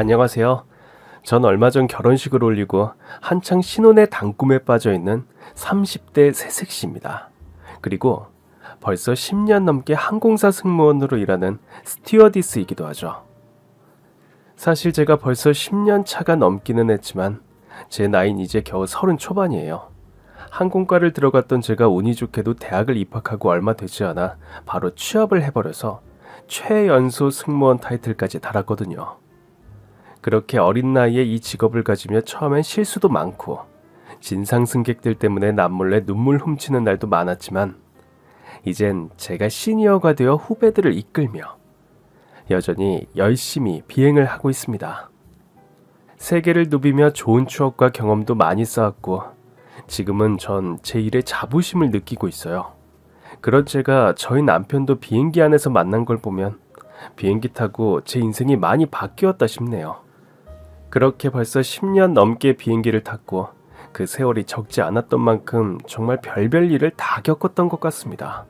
안녕하세요. 전 얼마 전 결혼식을 올리고 한창 신혼의 단꿈에 빠져 있는 30대 새색시입니다. 그리고 벌써 10년 넘게 항공사 승무원으로 일하는 스튜어디스이기도 하죠. 사실 제가 벌써 10년 차가 넘기는 했지만 제 나이는 이제 겨우 30 초반이에요. 항공과를 들어갔던 제가 운이 좋게도 대학을 입학하고 얼마 되지 않아 바로 취업을 해버려서 최연소 승무원 타이틀까지 달았거든요. 그렇게 어린 나이에 이 직업을 가지며 처음엔 실수도 많고 진상 승객들 때문에 남몰래 눈물 훔치는 날도 많았지만 이젠 제가 시니어가 되어 후배들을 이끌며 여전히 열심히 비행을 하고 있습니다. 세계를 누비며 좋은 추억과 경험도 많이 쌓았고 지금은 전 제 일에 자부심을 느끼고 있어요. 그런 제가 저희 남편도 비행기 안에서 만난 걸 보면 비행기 타고 제 인생이 많이 바뀌었다 싶네요. 그렇게 벌써 10년 넘게 비행기를 탔고 그 세월이 적지 않았던 만큼 정말 별별 일을 다 겪었던 것 같습니다.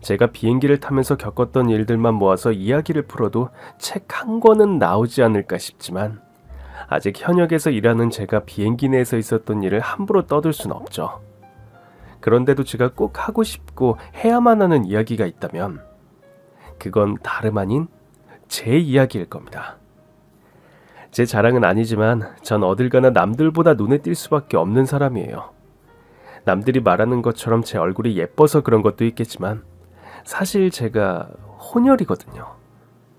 제가 비행기를 타면서 겪었던 일들만 모아서 이야기를 풀어도 책 한 권은 나오지 않을까 싶지만 아직 현역에서 일하는 제가 비행기 내에서 있었던 일을 함부로 떠들 순 없죠. 그런데도 제가 꼭 하고 싶고 해야만 하는 이야기가 있다면 그건 다름 아닌 제 이야기일 겁니다. 제 자랑은 아니지만 전 어딜 가나 남들보다 눈에 띌 수밖에 없는 사람이에요. 남들이 말하는 것처럼 제 얼굴이 예뻐서 그런 것도 있겠지만 사실 제가 혼혈이거든요.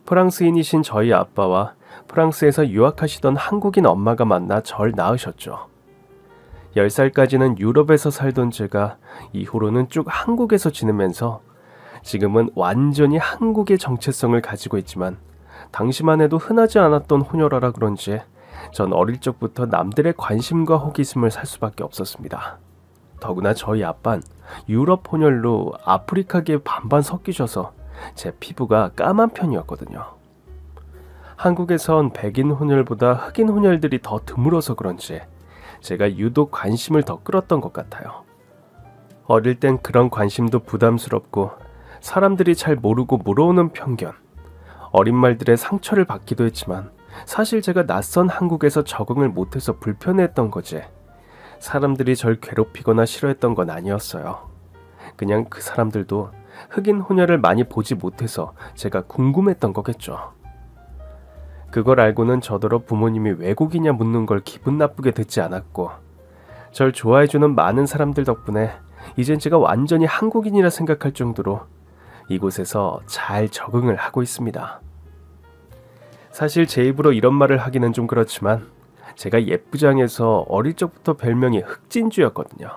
프랑스인이신 저희 아빠와 프랑스에서 유학하시던 한국인 엄마가 만나 절 낳으셨죠. 10살까지는 유럽에서 살던 제가 이후로는 쭉 한국에서 지내면서 지금은 완전히 한국의 정체성을 가지고 있지만 당시만 해도 흔하지 않았던 혼혈아라 그런지 전 어릴 적부터 남들의 관심과 호기심을 살 수밖에 없었습니다. 더구나 저희 아빤 유럽 혼혈로 아프리카계 반반 섞이셔서 제 피부가 까만 편이었거든요. 한국에선 백인 혼혈보다 흑인 혼혈들이 더 드물어서 그런지 제가 유독 관심을 더 끌었던 것 같아요. 어릴 땐 그런 관심도 부담스럽고 사람들이 잘 모르고 물어오는 편견, 어린 말들의 상처를 받기도 했지만 사실 제가 낯선 한국에서 적응을 못해서 불편해했던 거지 사람들이 절 괴롭히거나 싫어했던 건 아니었어요. 그냥 그 사람들도 흑인 혼혈을 많이 보지 못해서 제가 궁금했던 거겠죠. 그걸 알고는 저더러 부모님이 외국이냐 묻는 걸 기분 나쁘게 듣지 않았고 절 좋아해주는 많은 사람들 덕분에 이젠 제가 완전히 한국인이라 생각할 정도로 이곳에서 잘 적응을 하고 있습니다. 사실 제 입으로 이런 말을 하기는 좀 그렇지만 제가 예쁘장에서 어릴 적부터 별명이 흑진주였거든요.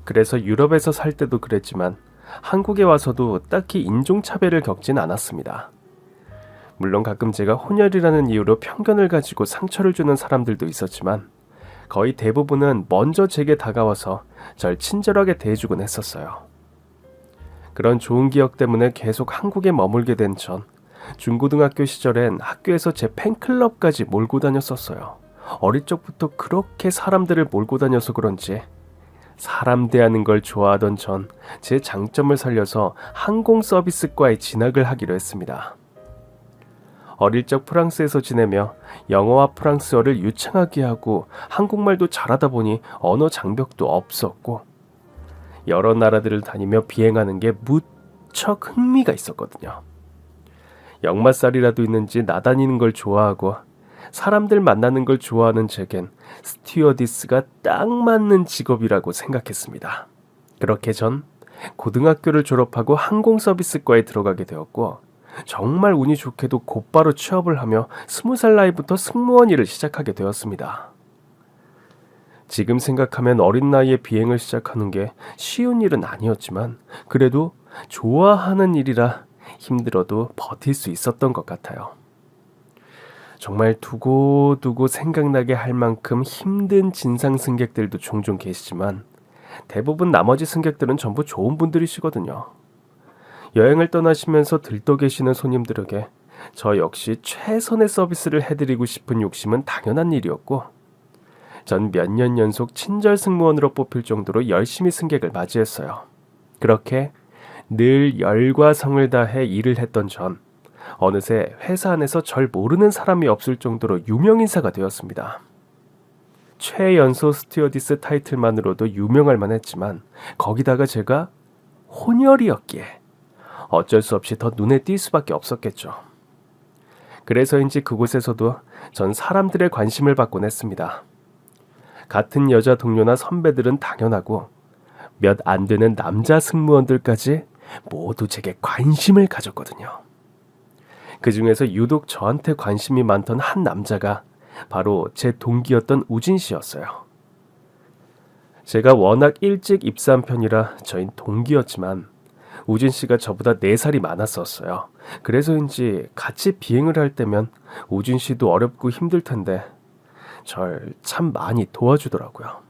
그래서 유럽에서 살 때도 그랬지만 한국에 와서도 딱히 인종차별을 겪진 않았습니다. 물론 가끔 제가 혼혈이라는 이유로 편견을 가지고 상처를 주는 사람들도 있었지만 거의 대부분은 먼저 제게 다가와서 절 친절하게 대해주곤 했었어요. 그런 좋은 기억 때문에 계속 한국에 머물게 된 전 중고등학교 시절엔 학교에서 제 팬클럽까지 몰고 다녔었어요. 어릴 적부터 그렇게 사람들을 몰고 다녀서 그런지 사람 대하는 걸 좋아하던 전 제 장점을 살려서 항공 서비스과에 진학을 하기로 했습니다. 어릴 적 프랑스에서 지내며 영어와 프랑스어를 유창하게 하고 한국말도 잘하다 보니 언어 장벽도 없었고 여러 나라들을 다니며 비행하는 게 무척 흥미가 있었거든요. 역마살이라도 있는지 나다니는 걸 좋아하고 사람들 만나는 걸 좋아하는 제겐 스튜어디스가 딱 맞는 직업이라고 생각했습니다. 그렇게 전 고등학교를 졸업하고 항공서비스과에 들어가게 되었고 정말 운이 좋게도 곧바로 취업을 하며 20살 나이부터 승무원 일을 시작하게 되었습니다. 지금 생각하면 어린 나이에 비행을 시작하는 게 쉬운 일은 아니었지만 그래도 좋아하는 일이라 힘들어도 버틸 수 있었던 것 같아요. 정말 두고두고 생각나게 할 만큼 힘든 진상 승객들도 종종 계시지만 대부분 나머지 승객들은 전부 좋은 분들이시거든요. 여행을 떠나시면서 들떠 계시는 손님들에게 저 역시 최선의 서비스를 해드리고 싶은 욕심은 당연한 일이었고 전 몇 년 연속 친절 승무원으로 뽑힐 정도로 열심히 승객을 맞이했어요. 그렇게 늘 열과 성을 다해 일을 했던 전 어느새 회사 안에서 절 모르는 사람이 없을 정도로 유명인사가 되었습니다. 최연소 스튜어디스 타이틀만으로도 유명할 만했지만 거기다가 제가 혼혈이었기에 어쩔 수 없이 더 눈에 띌 수밖에 없었겠죠. 그래서인지 그곳에서도 전 사람들의 관심을 받곤 했습니다. 같은 여자 동료나 선배들은 당연하고 몇 안 되는 남자 승무원들까지 모두 제게 관심을 가졌거든요. 그 중에서 유독 저한테 관심이 많던 한 남자가 바로 제 동기였던 우진 씨였어요. 제가 워낙 일찍 입사한 편이라 저흰 동기였지만 우진 씨가 저보다 4살이 많았었어요. 그래서인지 같이 비행을 할 때면 우진 씨도 어렵고 힘들 텐데 절 참 많이 도와주더라고요.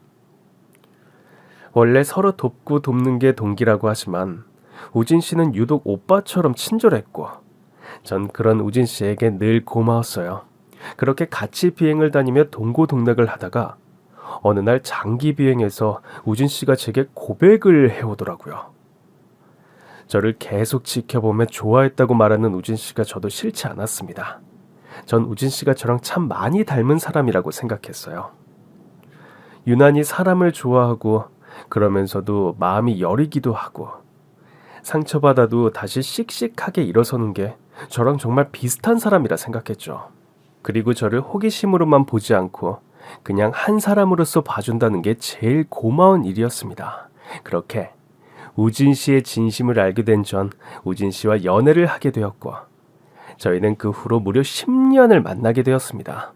원래 서로 돕고 돕는 게 동기라고 하지만 우진 씨는 유독 오빠처럼 친절했고 전 그런 우진 씨에게 늘 고마웠어요. 그렇게 같이 비행을 다니며 동고동락을 하다가 어느 날 장기 비행에서 우진 씨가 제게 고백을 해오더라고요. 저를 계속 지켜보며 좋아했다고 말하는 우진 씨가 저도 싫지 않았습니다. 전 우진 씨가 저랑 참 많이 닮은 사람이라고 생각했어요. 유난히 사람을 좋아하고 그러면서도 마음이 여리기도 하고 상처받아도 다시 씩씩하게 일어서는 게 저랑 정말 비슷한 사람이라 생각했죠. 그리고 저를 호기심으로만 보지 않고 그냥 한 사람으로서 봐준다는 게 제일 고마운 일이었습니다. 그렇게 우진 씨의 진심을 알게 된 전 우진 씨와 연애를 하게 되었고 저희는 그 후로 무려 10년을 만나게 되었습니다.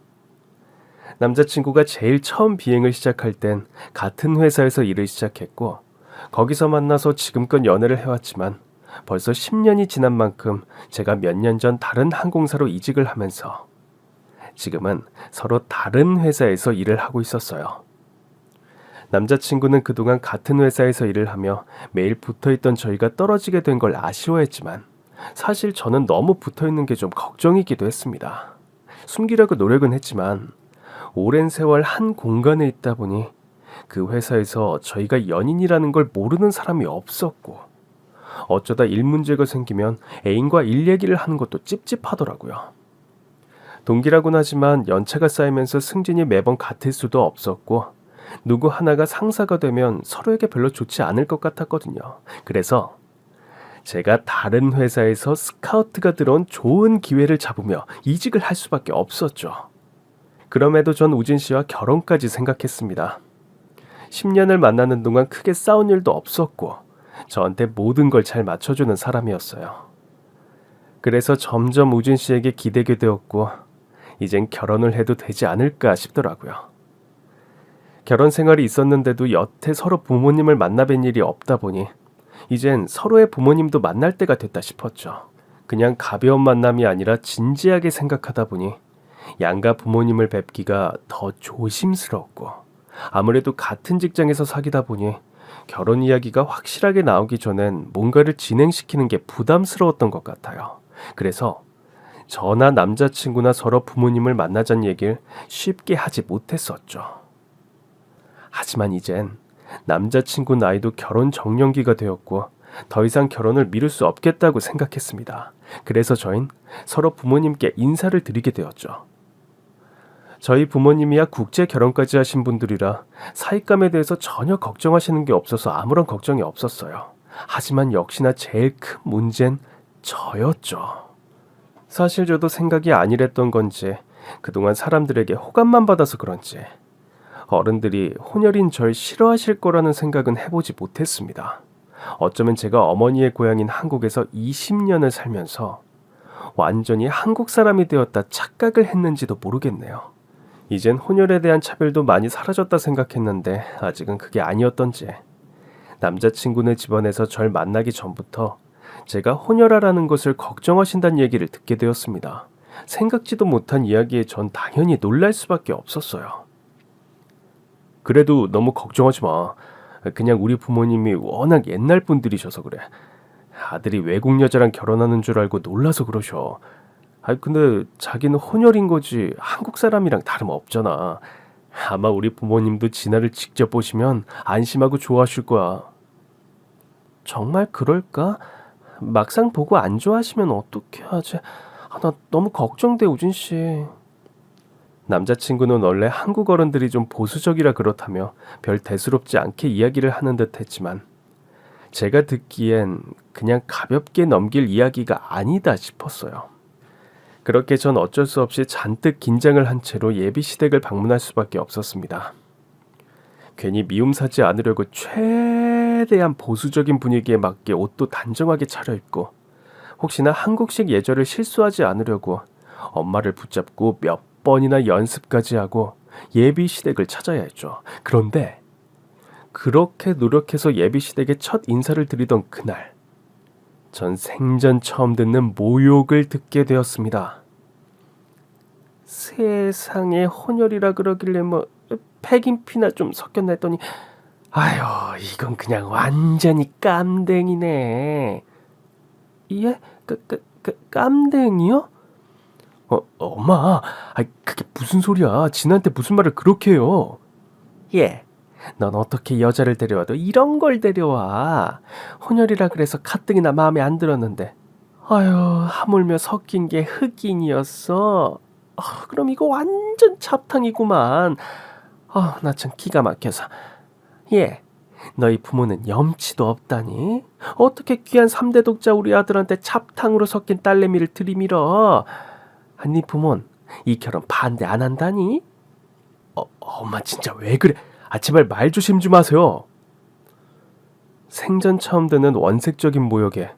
남자친구가 제일 처음 비행을 시작할 땐 같은 회사에서 일을 시작했고 거기서 만나서 지금껏 연애를 해왔지만 벌써 10년이 지난 만큼 제가 몇 년 전 다른 항공사로 이직을 하면서 지금은 서로 다른 회사에서 일을 하고 있었어요. 남자친구는 그동안 같은 회사에서 일을 하며 매일 붙어있던 저희가 떨어지게 된 걸 아쉬워했지만 사실 저는 너무 붙어있는 게 좀 걱정이기도 했습니다. 숨기려고 노력은 했지만 오랜 세월 한 공간에 있다 보니 그 회사에서 저희가 연인이라는 걸 모르는 사람이 없었고 어쩌다 일 문제가 생기면 애인과 일 얘기를 하는 것도 찝찝하더라고요. 동기라곤 하지만 연차가 쌓이면서 승진이 매번 같을 수도 없었고 누구 하나가 상사가 되면 서로에게 별로 좋지 않을 것 같았거든요. 그래서 제가 다른 회사에서 스카우트가 들어온 좋은 기회를 잡으며 이직을 할 수밖에 없었죠. 그럼에도 전 우진 씨와 결혼까지 생각했습니다. 10년을 만나는 동안 크게 싸운 일도 없었고 저한테 모든 걸 잘 맞춰주는 사람이었어요. 그래서 점점 우진 씨에게 기대게 되었고 이젠 결혼을 해도 되지 않을까 싶더라고요. 결혼 생활이 있었는데도 여태 서로 부모님을 만나 뵌 일이 없다 보니 이젠 서로의 부모님도 만날 때가 됐다 싶었죠. 그냥 가벼운 만남이 아니라 진지하게 생각하다 보니 양가 부모님을 뵙기가 더 조심스러웠고 아무래도 같은 직장에서 사귀다 보니 결혼 이야기가 확실하게 나오기 전엔 뭔가를 진행시키는 게 부담스러웠던 것 같아요. 그래서 저나 남자친구나 서로 부모님을 만나자는 얘기를 쉽게 하지 못했었죠. 하지만 이젠 남자친구 나이도 결혼 정년기가 되었고 더 이상 결혼을 미룰 수 없겠다고 생각했습니다. 그래서 저흰 서로 부모님께 인사를 드리게 되었죠. 저희 부모님이야 국제 결혼까지 하신 분들이라 사윗감에 대해서 전혀 걱정하시는 게 없어서 아무런 걱정이 없었어요. 하지만 역시나 제일 큰 문제는 저였죠. 사실 저도 생각이 아니랬던 건지 그동안 사람들에게 호감만 받아서 그런지 어른들이 혼혈인 절 싫어하실 거라는 생각은 해보지 못했습니다. 어쩌면 제가 어머니의 고향인 한국에서 20년을 살면서 완전히 한국 사람이 되었다 착각을 했는지도 모르겠네요. 이젠 혼혈에 대한 차별도 많이 사라졌다 생각했는데 아직은 그게 아니었던지 남자친구네 집안에서 절 만나기 전부터 제가 혼혈아라는 것을 걱정하신다는 얘기를 듣게 되었습니다. 생각지도 못한 이야기에 전 당연히 놀랄 수밖에 없었어요. 그래도 너무 걱정하지 마. 그냥 우리 부모님이 워낙 옛날 분들이셔서 그래. 아들이 외국 여자랑 결혼하는 줄 알고 놀라서 그러셔. 근데 자기는 혼혈인 거지 한국 사람이랑 다름없잖아. 아마 우리 부모님도 진아를 직접 보시면 안심하고 좋아하실 거야. 정말 그럴까? 막상 보고 안 좋아하시면 어떻게 하지? 나 너무 걱정돼, 우진 씨. 남자친구는 원래 한국 어른들이 좀 보수적이라 그렇다며 별 대수롭지 않게 이야기를 하는 듯 했지만 제가 듣기엔 그냥 가볍게 넘길 이야기가 아니다 싶었어요. 그렇게 전 어쩔 수 없이 잔뜩 긴장을 한 채로 예비시댁을 방문할 수밖에 없었습니다. 괜히 미움 사지 않으려고 최대한 보수적인 분위기에 맞게 옷도 단정하게 차려입고 혹시나 한국식 예절을 실수하지 않으려고 엄마를 붙잡고 몇 번이나 연습까지 하고 예비시댁을 찾아야 했죠. 그런데 그렇게 노력해서 예비시댁에 첫 인사를 드리던 그날 전 생전 처음 듣는 모욕을 듣게 되었습니다. 세상에 혼혈이라 그러길래 백인피나 좀 섞였나 했더니 아휴 이건 그냥 완전히 깜댕이네. 예? 깜댕이요? 엄마, 그게 무슨 소리야? 진한테 무슨 말을 그렇게 해요? 예, 넌 어떻게 여자를 데려와도 이런 걸 데려와. 혼혈이라 그래서 가뜩이나 마음에 안 들었는데. 아유, 하물며 섞인 게 흑인이었어. 그럼 이거 완전 잡탕이구만. 나 참 기가 막혀서. 예, 너희 부모는 염치도 없다니? 어떻게 귀한 3대 독자 우리 아들한테 잡탕으로 섞인 딸내미를 들이밀어? 네 부모는 이 결혼 반대 안 한다니? 엄마 진짜 왜 그래? 제발 말 조심 좀 하세요. 생전 처음 듣는 원색적인 모욕에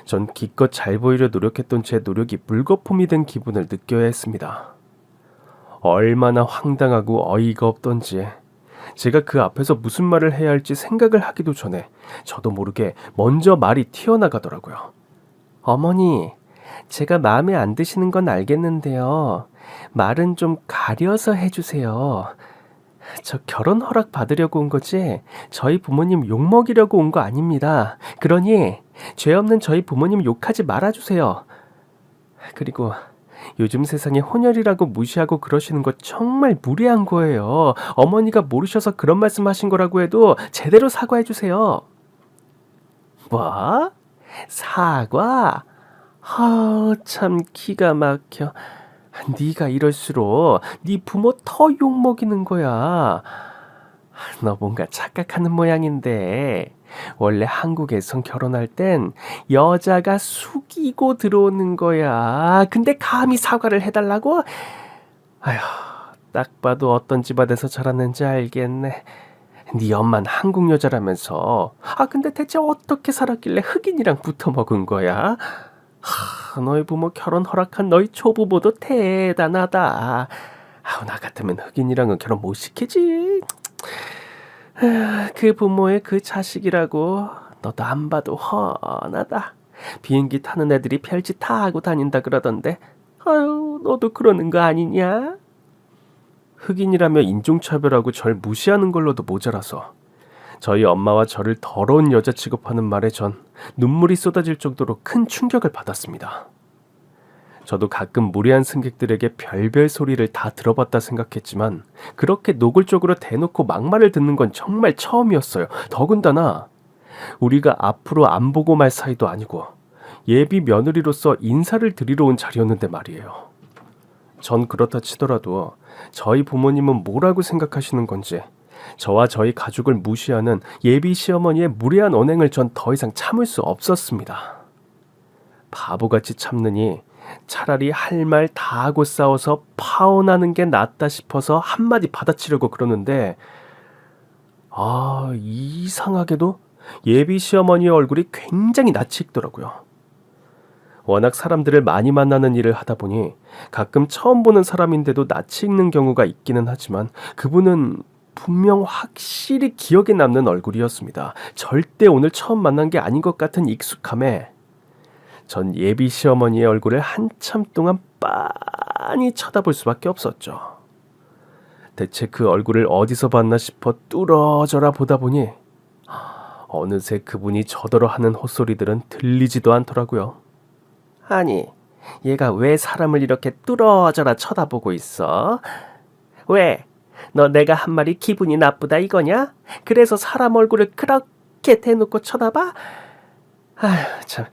전 기껏 잘 보이려 노력했던 제 노력이 물거품이 된 기분을 느껴야 했습니다. 얼마나 황당하고 어이가 없던지 제가 그 앞에서 무슨 말을 해야 할지 생각을 하기도 전에 저도 모르게 먼저 말이 튀어나가더라고요. 어머니, 제가 마음에 안 드시는 건 알겠는데요. 말은 좀 가려서 해주세요. 저 결혼 허락 받으려고 온 거지 저희 부모님 욕먹이려고 온 거 아닙니다. 그러니 죄 없는 저희 부모님 욕하지 말아주세요. 그리고 요즘 세상에 혼혈이라고 무시하고 그러시는 거 정말 무례한 거예요. 어머니가 모르셔서 그런 말씀하신 거라고 해도 제대로 사과해주세요. 뭐? 사과? 참 기가 막혀. 네가 이럴수록 네 부모 더 욕먹이는 거야. 너 뭔가 착각하는 모양인데 원래 한국에선 결혼할 땐 여자가 숙이고 들어오는 거야. 근데 감히 사과를 해달라고? 아휴, 딱 봐도 어떤 집안에서 자랐는지 알겠네. 네 엄마는 한국 여자라면서. 근데 대체 어떻게 살았길래 흑인이랑 붙어 먹은 거야? 너희 부모 결혼 허락한 너희 초부모도 대단하다. 나 같으면 흑인이랑은 결혼 못 시키지. 그 부모의 그 자식이라고 너도 안 봐도 훤하다. 비행기 타는 애들이 별짓 다 하고 다닌다 그러던데. 너도 그러는 거 아니냐? 흑인이라며 인종차별하고 절 무시하는 걸로도 모자라서 저희 엄마와 저를 더러운 여자 취급하는 말에 전 눈물이 쏟아질 정도로 큰 충격을 받았습니다. 저도 가끔 무례한 승객들에게 별별 소리를 다 들어봤다 생각했지만 그렇게 노골적으로 대놓고 막말을 듣는 건 정말 처음이었어요. 더군다나 우리가 앞으로 안 보고 말 사이도 아니고 예비 며느리로서 인사를 드리러 온 자리였는데 말이에요. 전 그렇다 치더라도 저희 부모님은 뭐라고 생각하시는 건지 저와 저희 가족을 무시하는 예비 시어머니의 무례한 언행을 전 더 이상 참을 수 없었습니다. 바보같이 참느니 차라리 할 말 다 하고 싸워서 파혼하는 게 낫다 싶어서 한마디 받아치려고 그러는데 이상하게도 예비 시어머니의 얼굴이 굉장히 낯이 익더라고요. 워낙 사람들을 많이 만나는 일을 하다 보니 가끔 처음 보는 사람인데도 낯이 익는 경우가 있기는 하지만 그분은 분명 확실히 기억에 남는 얼굴이었습니다. 절대 오늘 처음 만난 게 아닌 것 같은 익숙함에 전 예비 시어머니의 얼굴을 한참 동안 빤히 쳐다볼 수밖에 없었죠. 대체 그 얼굴을 어디서 봤나 싶어 뚫어져라 보다 보니 어느새 그분이 저더러 하는 헛소리들은 들리지도 않더라고요. 아니, 얘가 왜 사람을 이렇게 뚫어져라 쳐다보고 있어? 왜? 너 내가 한 말이 기분이 나쁘다 이거냐? 그래서 사람 얼굴을 그렇게 대놓고 쳐다봐? 아휴 참,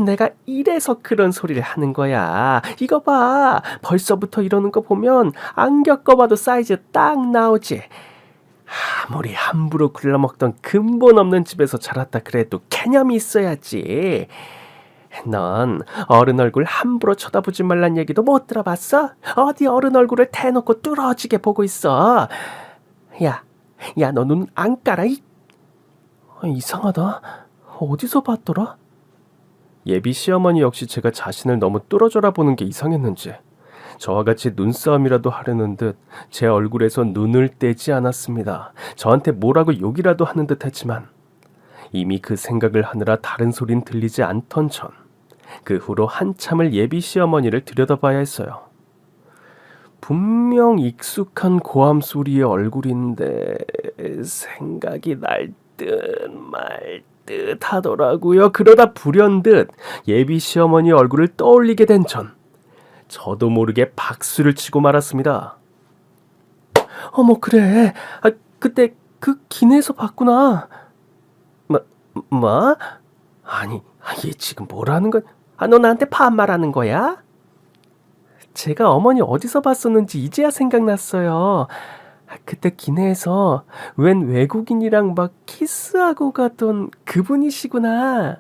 내가 이래서 그런 소리를 하는 거야. 이거 봐. 벌써부터 이러는 거 보면 안 겪어봐도 사이즈 딱 나오지. 아무리 함부로 굴러먹던 근본 없는 집에서 자랐다 그래도 개념이 있어야지. 넌 어른 얼굴 함부로 쳐다보지 말란 얘기도 못 들어봤어? 어디 어른 얼굴을 대놓고 뚫어지게 보고 있어. 야, 너 눈 안 깔아? 이상하다. 어디서 봤더라? 예비 시어머니 역시 제가 자신을 너무 뚫어져라 보는 게 이상했는지 저와 같이 눈싸움이라도 하려는 듯 제 얼굴에서 눈을 떼지 않았습니다. 저한테 뭐라고 욕이라도 하는 듯 했지만 이미 그 생각을 하느라 다른 소린 들리지 않던 전 그 후로 한참을 예비 시어머니를 들여다봐야 했어요. 분명 익숙한 고함 소리의 얼굴인데 생각이 날 듯 말 듯 하더라고요. 그러다 불현듯 예비 시어머니 얼굴을 떠올리게 된 전 저도 모르게 박수를 치고 말았습니다. 어머 그래. 그때 그 기내에서 봤구나. 뭐? 아니 얘 지금 뭐라는 거야? 너 나한테 반말하는 거야? 제가 어머니 어디서 봤었는지 이제야 생각났어요. 그때 기내에서 웬 외국인이랑 막 키스하고 가던 그분이시구나.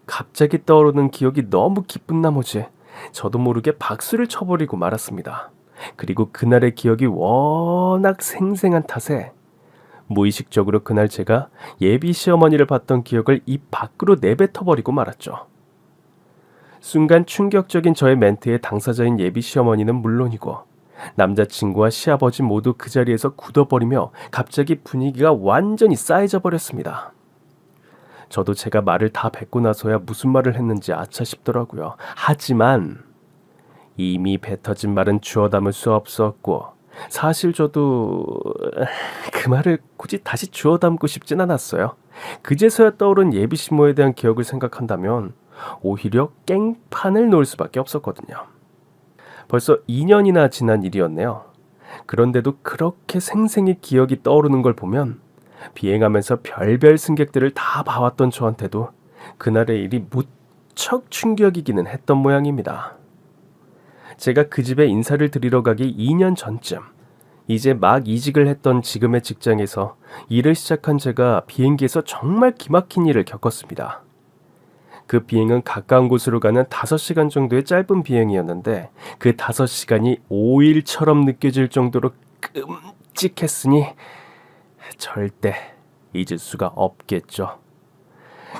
갑자기 떠오르는 기억이 너무 기쁜 나머지 저도 모르게 박수를 쳐버리고 말았습니다. 그리고 그날의 기억이 워낙 생생한 탓에 무의식적으로 그날 제가 예비 시어머니를 봤던 기억을 입 밖으로 내뱉어버리고 말았죠. 순간 충격적인 저의 멘트의 당사자인 예비 시어머니는 물론이고 남자친구와 시아버지 모두 그 자리에서 굳어버리며 갑자기 분위기가 완전히 싸해져 버렸습니다. 저도 제가 말을 다 뱉고 나서야 무슨 말을 했는지 아차 싶더라고요. 하지만 이미 뱉어진 말은 주워 담을 수 없었고 사실 저도 그 말을 굳이 다시 주워 담고 싶진 않았어요. 그제서야 떠오른 예비 시모에 대한 기억을 생각한다면 오히려 깽판을 놓을 수밖에 없었거든요. 벌써 2년이나 지난 일이었네요. 그런데도 그렇게 생생히 기억이 떠오르는 걸 보면 비행하면서 별별 승객들을 다 봐왔던 저한테도 그날의 일이 무척 충격이기는 했던 모양입니다. 제가 그 집에 인사를 드리러 가기 2년 전쯤 이제 막 이직을 했던 지금의 직장에서 일을 시작한 제가 비행기에서 정말 기막힌 일을 겪었습니다. 그 비행은 가까운 곳으로 가는 5시간 정도의 짧은 비행이었는데 그 5시간이 5일처럼 느껴질 정도로 끔찍했으니 절대 잊을 수가 없겠죠.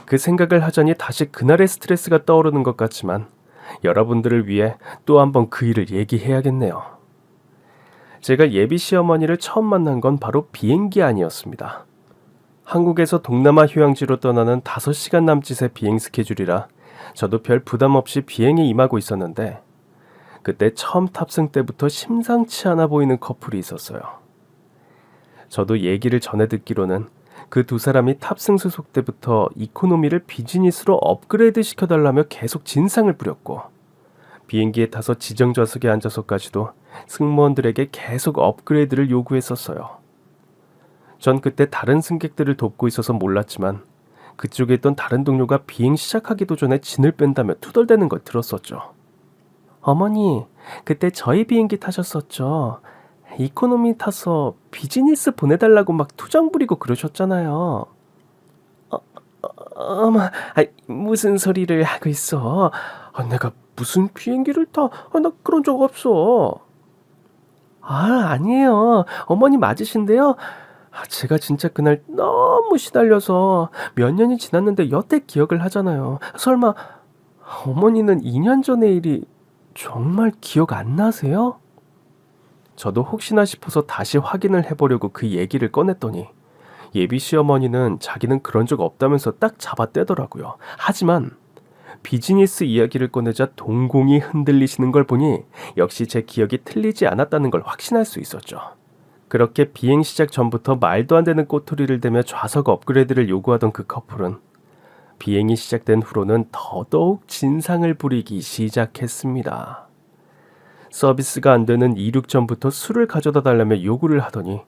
그 생각을 하자니 다시 그날의 스트레스가 떠오르는 것 같지만 여러분들을 위해 또 한번 그 일을 얘기해야겠네요. 제가 예비 시어머니를 처음 만난 건 바로 비행기 안이었습니다. 한국에서 동남아 휴양지로 떠나는 5시간 남짓의 비행 스케줄이라 저도 별 부담 없이 비행에 임하고 있었는데 그때 처음 탑승 때부터 심상치 않아 보이는 커플이 있었어요. 저도 얘기를 전해 듣기로는 그 두 사람이 탑승 수속 때부터 이코노미를 비즈니스로 업그레이드 시켜달라며 계속 진상을 부렸고 비행기에 타서 지정 좌석에 앉아서까지도 승무원들에게 계속 업그레이드를 요구했었어요. 전 그때 다른 승객들을 돕고 있어서 몰랐지만 그쪽에 있던 다른 동료가 비행 시작하기도 전에 진을 뺀다며 투덜대는 걸 들었었죠. 어머니, 그때 저희 비행기 타셨었죠. 이코노미 타서 비즈니스 보내달라고 막 투정 부리고 그러셨잖아요. 어머, 무슨 소리를 하고 있어? 내가 무슨 비행기를 타? 나 그런 적 없어. 아니에요. 어머니 맞으신데요. 제가 진짜 그날 너무 시달려서 몇 년이 지났는데 여태 기억을 하잖아요. 설마 어머니는 2년 전의 일이 정말 기억 안 나세요? 저도 혹시나 싶어서 다시 확인을 해보려고 그 얘기를 꺼냈더니 예비 시어머니는 자기는 그런 적 없다면서 딱 잡아떼더라고요. 하지만 비즈니스 이야기를 꺼내자 동공이 흔들리시는 걸 보니 역시 제 기억이 틀리지 않았다는 걸 확신할 수 있었죠. 그렇게 비행 시작 전부터 말도 안 되는 꼬투리를 대며 좌석 업그레이드를 요구하던 그 커플은 비행이 시작된 후로는 더더욱 진상을 부리기 시작했습니다. 서비스가 안 되는 이륙전부터 술을 가져다 달라며 요구를 하더니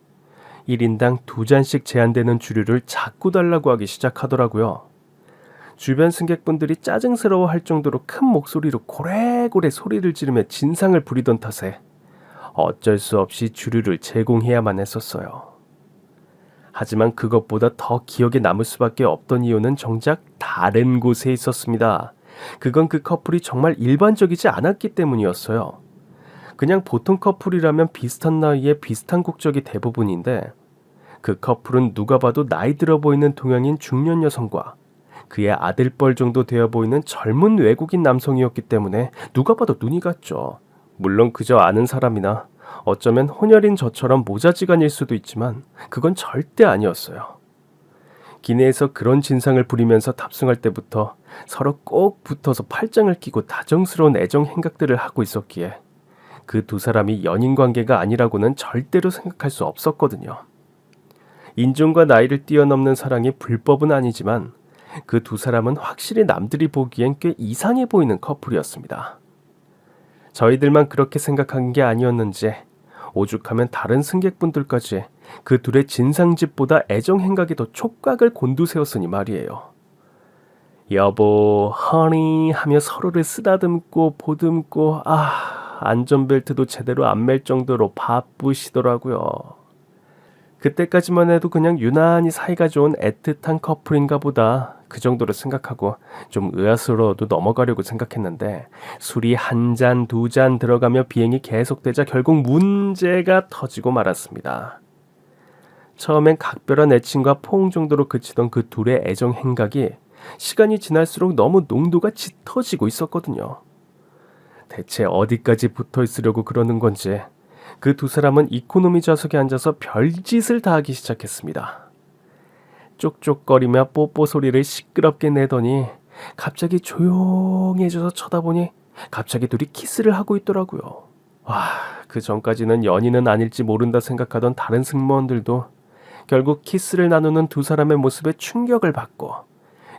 1인당 2잔씩 제한되는 주류를 자꾸 달라고 하기 시작하더라고요. 주변 승객분들이 짜증스러워할 정도로 큰 목소리로 고래고래 소리를 지르며 진상을 부리던 탓에 어쩔 수 없이 주류를 제공해야만 했었어요. 하지만 그것보다 더 기억에 남을 수밖에 없던 이유는 정작 다른 곳에 있었습니다. 그건 그 커플이 정말 일반적이지 않았기 때문이었어요. 그냥 보통 커플이라면 비슷한 나이에 비슷한 국적이 대부분인데 그 커플은 누가 봐도 나이 들어 보이는 동양인 중년 여성과 그의 아들뻘 정도 되어 보이는 젊은 외국인 남성이었기 때문에 누가 봐도 눈이 갔죠. 물론 그저 아는 사람이나 어쩌면 혼혈인 저처럼 모자지간일 수도 있지만 그건 절대 아니었어요. 기내에서 그런 진상을 부리면서 탑승할 때부터 서로 꼭 붙어서 팔짱을 끼고 다정스러운 애정 행각들을 하고 있었기에 그 두 사람이 연인 관계가 아니라고는 절대로 생각할 수 없었거든요. 인종과 나이를 뛰어넘는 사랑이 불법은 아니지만 그 두 사람은 확실히 남들이 보기엔 꽤 이상해 보이는 커플이었습니다. 저희들만 그렇게 생각한 게 아니었는지 오죽하면 다른 승객분들까지 그 둘의 진상짓보다 애정 행각이 더 촉각을 곤두세웠으니 말이에요. 여보, 허니 하며 서로를 쓰다듬고 보듬고 안전벨트도 제대로 안 맬 정도로 바쁘시더라고요. 그때까지만 해도 그냥 유난히 사이가 좋은 애틋한 커플인가 보다 그 정도로 생각하고 좀 의아스러워도 넘어가려고 생각했는데 술이 한 잔, 두 잔 들어가며 비행이 계속되자 결국 문제가 터지고 말았습니다. 처음엔 각별한 애칭과 포옹 정도로 그치던 그 둘의 애정 행각이 시간이 지날수록 너무 농도가 짙어지고 있었거든요. 대체 어디까지 붙어 있으려고 그러는 건지 그 두 사람은 이코노미 좌석에 앉아서 별짓을 다 하기 시작했습니다. 쪽쪽거리며 뽀뽀 소리를 시끄럽게 내더니 갑자기 조용해져서 쳐다보니 갑자기 둘이 키스를 하고 있더라고요. 그 전까지는 연인은 아닐지 모른다 생각하던 다른 승무원들도 결국 키스를 나누는 두 사람의 모습에 충격을 받고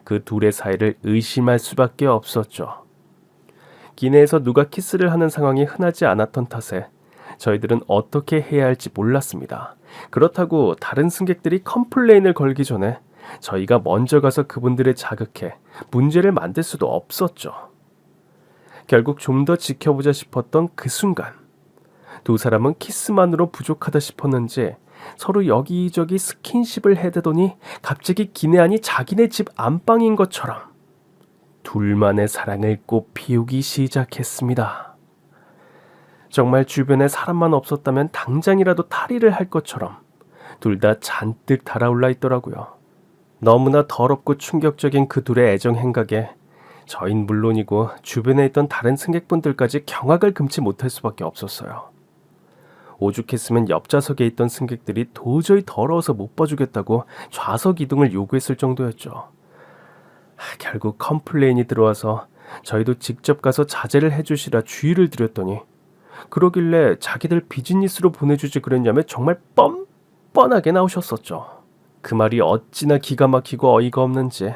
그 둘의 사이를 의심할 수밖에 없었죠. 기내에서 누가 키스를 하는 상황이 흔하지 않았던 탓에 저희들은 어떻게 해야 할지 몰랐습니다. 그렇다고 다른 승객들이 컴플레인을 걸기 전에 저희가 먼저 가서 그분들을 자극해 문제를 만들 수도 없었죠. 결국 좀 더 지켜보자 싶었던 그 순간 두 사람은 키스만으로 부족하다 싶었는지 서로 여기저기 스킨십을 해대더니 갑자기 기내 안이 자기네 집 안방인 것처럼 둘만의 사랑을 꽃 피우기 시작했습니다. 정말 주변에 사람만 없었다면 당장이라도 탈의를 할 것처럼 둘 다 잔뜩 달아올라 있더라고요. 너무나 더럽고 충격적인 그 둘의 애정 행각에 저흰 물론이고 주변에 있던 다른 승객분들까지 경악을 금치 못할 수밖에 없었어요. 오죽했으면 옆좌석에 있던 승객들이 도저히 더러워서 못 봐주겠다고 좌석 이동을 요구했을 정도였죠. 결국 컴플레인이 들어와서 저희도 직접 가서 자제를 해주시라 주의를 드렸더니 그러길래 자기들 비즈니스로 보내주지 그랬냐며 정말 뻔뻔하게 나오셨었죠. 그 말이 어찌나 기가 막히고 어이가 없는지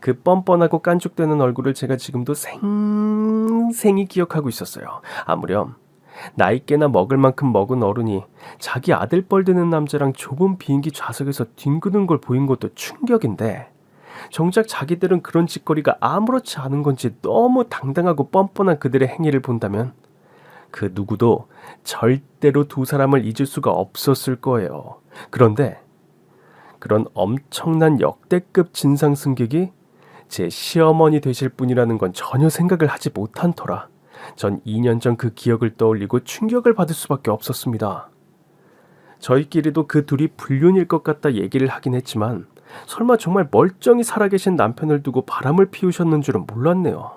그 뻔뻔하고 깐죽대는 얼굴을 제가 지금도 생생히 기억하고 있었어요. 아무렴 나이 꽤나 먹을 만큼 먹은 어른이 자기 아들 뻘드는 남자랑 좁은 비행기 좌석에서 뒹구는 걸 보인 것도 충격인데 정작 자기들은 그런 짓거리가 아무렇지 않은 건지 너무 당당하고 뻔뻔한 그들의 행위를 본다면 그 누구도 절대로 두 사람을 잊을 수가 없었을 거예요. 그런데 그런 엄청난 역대급 진상 승객이 제 시어머니 되실 분이라는 건 전혀 생각을 하지 못한 터라 전 2년 전 그 기억을 떠올리고 충격을 받을 수밖에 없었습니다. 저희끼리도 그 둘이 불륜일 것 같다 얘기를 하긴 했지만 설마 정말 멀쩡히 살아계신 남편을 두고 바람을 피우셨는 줄은 몰랐네요.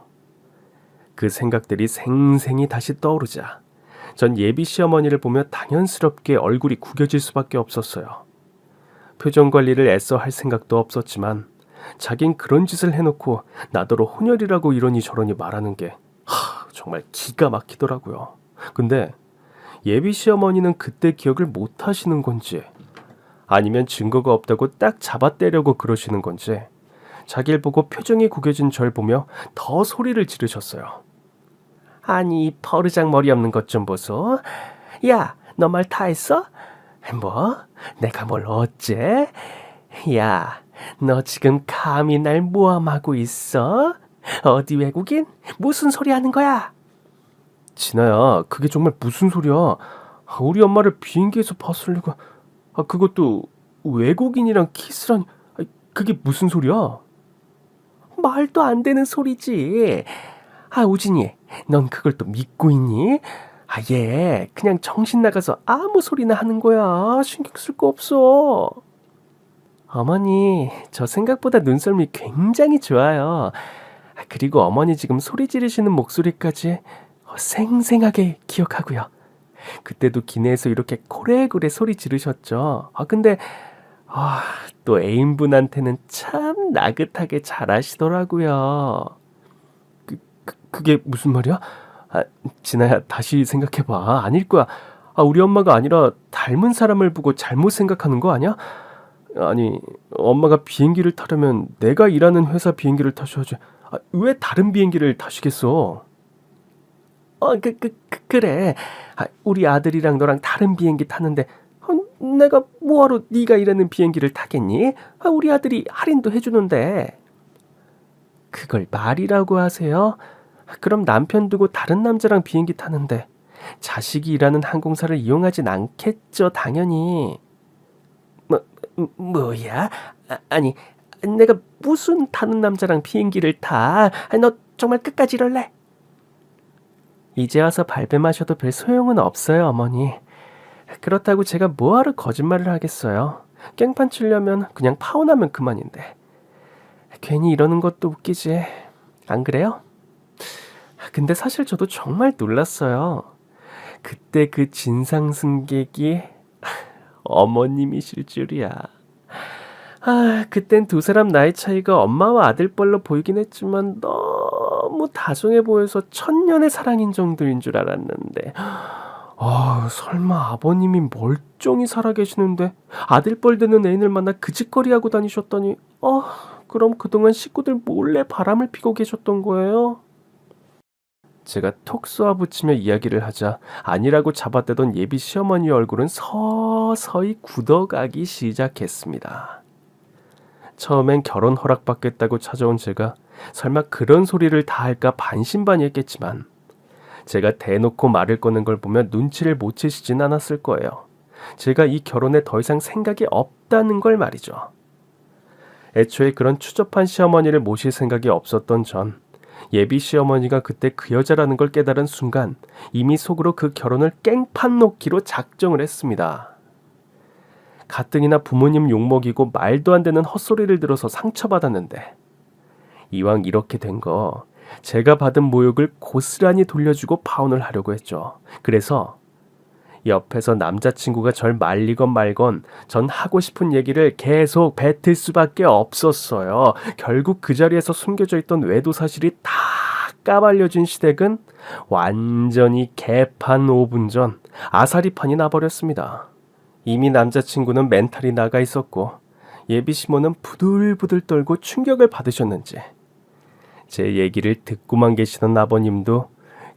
그 생각들이 생생히 다시 떠오르자 전 예비 시어머니를 보며 당연스럽게 얼굴이 구겨질 수밖에 없었어요. 표정 관리를 애써 할 생각도 없었지만 자긴 그런 짓을 해놓고 나더러 혼혈이라고 이러니 저러니 말하는 게 정말 기가 막히더라고요. 근데 예비 시어머니는 그때 기억을 못 하시는 건지 아니면 증거가 없다고 딱 잡아떼려고 그러시는 건지 자기를 보고 표정이 구겨진 절 보며 더 소리를 지르셨어요. 아니 이 퍼르장 머리 없는 것 좀 보소. 야, 너 말 다 했어? 뭐? 내가 뭘 어째? 야, 너 지금 감히 날 모함하고 있어? 어디 외국인? 무슨 소리 하는 거야? 진아야, 그게 정말 무슨 소리야? 우리 엄마를 비행기에서 봤을 리가. 그것도 외국인이랑 키스라니. 그게 무슨 소리야? 말도 안 되는 소리지. 우진이, 넌 그걸 또 믿고 있니? 얘 그냥 정신 나가서 아무 소리나 하는 거야. 신경 쓸 거 없어. 어머니, 저 생각보다 눈썰미 굉장히 좋아요. 그리고 어머니 지금 소리 지르시는 목소리까지 생생하게 기억하고요. 그때도 기내에서 이렇게 고래고래 소리 지르셨죠. 근데 또 애인분한테는 참 나긋하게 잘하시더라고요. 그게 무슨 말이야? 진아야, 다시 생각해봐. 아닐 거야. 우리 엄마가 아니라 닮은 사람을 보고 잘못 생각하는 거 아니야? 아니, 엄마가 비행기를 타려면 내가 일하는 회사 비행기를 타셔야지. 왜 다른 비행기를 타시겠어? 그래. 우리 아들이랑 너랑 다른 비행기 타는데 내가 뭐하러 네가 일하는 비행기를 타겠니? 우리 아들이 할인도 해주는데. 그걸 말이라고 하세요? 그럼 남편 두고 다른 남자랑 비행기 타는데 자식이 일하는 항공사를 이용하진 않겠죠, 당연히. 뭐야? 아니, 내가 무슨 다른 남자랑 비행기를 타? 너 정말 끝까지 이럴래? 이제 와서 발뺌하셔도 별 소용은 없어요, 어머니. 그렇다고 제가 뭐하러 거짓말을 하겠어요. 깽판 치려면 그냥 파혼하면 그만인데. 괜히 이러는 것도 웃기지. 안 그래요? 근데 사실 저도 정말 놀랐어요. 그때 그 진상 승객이 어머님이실 줄이야. 그땐 두 사람 나이 차이가 엄마와 아들뻘로 보이긴 했지만 너무 다정해 보여서 천년의 사랑인 정도인 줄 알았는데. 설마 아버님이 멀쩡히 살아계시는데 아들뻘 되는 애인을 만나 그 짓거리하고 다니셨더니 그럼 그동안 식구들 몰래 바람을 피고 계셨던 거예요? 제가 톡 쏘아붙이며 이야기를 하자 아니라고 잡아대던 예비 시어머니 얼굴은 서서히 굳어가기 시작했습니다. 처음엔 결혼 허락받겠다고 찾아온 제가 설마 그런 소리를 다 할까 반신반의했겠지만 제가 대놓고 말을 꺼낸 걸 보면 눈치를 못 채시진 않았을 거예요. 제가 이 결혼에 더 이상 생각이 없다는 걸 말이죠. 애초에 그런 추접한 시어머니를 모실 생각이 없었던 전 예비 시어머니가 그때 그 여자라는 걸 깨달은 순간 이미 속으로 그 결혼을 깽판 놓기로 작정을 했습니다. 가뜩이나 부모님 욕먹이고 말도 안 되는 헛소리를 들어서 상처받았는데 이왕 이렇게 된 거 제가 받은 모욕을 고스란히 돌려주고 파혼을 하려고 했죠. 그래서 옆에서 남자친구가 절 말리건 말건 전 하고 싶은 얘기를 계속 뱉을 수밖에 없었어요. 결국 그 자리에서 숨겨져 있던 외도 사실이 다 까발려진 시댁은 완전히 개판 5분 전 아사리판이 나버렸습니다. 이미 남자친구는 멘탈이 나가 있었고 예비 시모는 부들부들 떨고 충격을 받으셨는지 제 얘기를 듣고만 계시던 아버님도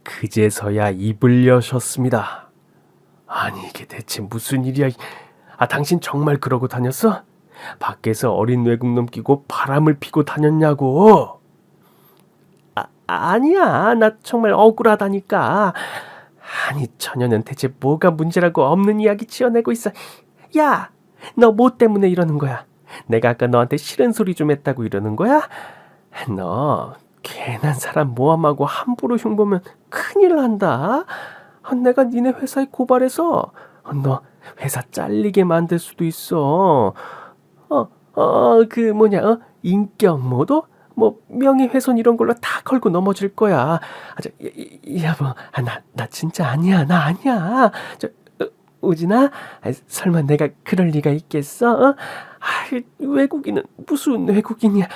그제서야 입을 여셨습니다. 아니, 이게 대체 무슨 일이야? 당신 정말 그러고 다녔어? 밖에서 어린 외국놈 끼고 바람을 피고 다녔냐고? 아니야. 나 정말 억울하다니까. 아니, 처녀는 대체 뭐가 문제라고 없는 이야기 지어내고 있어. 야, 너 뭐 때문에 이러는 거야? 내가 아까 너한테 싫은 소리 좀 했다고 이러는 거야? 너 괜한 사람 모함하고 함부로 흉보면 큰일 난다. 내가 니네 회사에 고발해서 너 회사 잘리게 만들 수도 있어. 인격모독? 뭐 명예훼손 이런 걸로 다 걸고 넘어질 거야. 여보, 나 진짜 아니야. 나 아니야. 우진아, 설마 내가 그럴 리가 있겠어? 외국인은 무슨 외국인이야?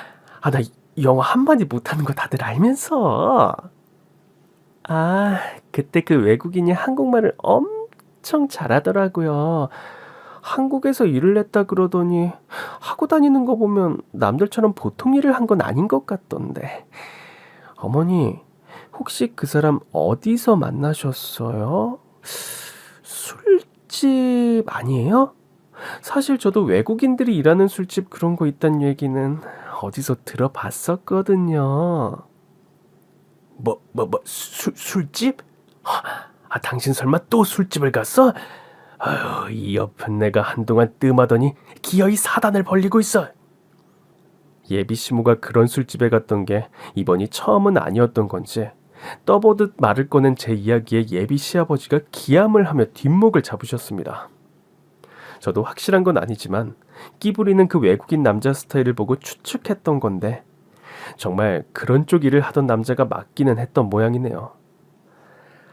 나 영어 한마디 못하는 거 다들 알면서. 그때 그 외국인이 한국말을 엄청 잘하더라고요. 한국에서 일을 했다 그러더니 하고 다니는 거 보면 남들처럼 보통 일을 한 건 아닌 것 같던데. 어머니, 혹시 그 사람 어디서 만나셨어요? 술집 아니에요? 사실 저도 외국인들이 일하는 술집 그런 거 있다는 얘기는 어디서 들어봤었거든요. 술집? 당신 설마 또 술집을 갔어? 아유, 이 옆은 내가 한동안 뜸하더니 기어이 사단을 벌리고 있어. 예비 시모가 그런 술집에 갔던 게 이번이 처음은 아니었던 건지 떠보듯 말을 꺼낸 제 이야기에 예비 시아버지가 기함을 하며 뒷목을 잡으셨습니다. 저도 확실한 건 아니지만 끼부리는 그 외국인 남자 스타일을 보고 추측했던 건데 정말 그런 쪽 일을 하던 남자가 맞기는 했던 모양이네요.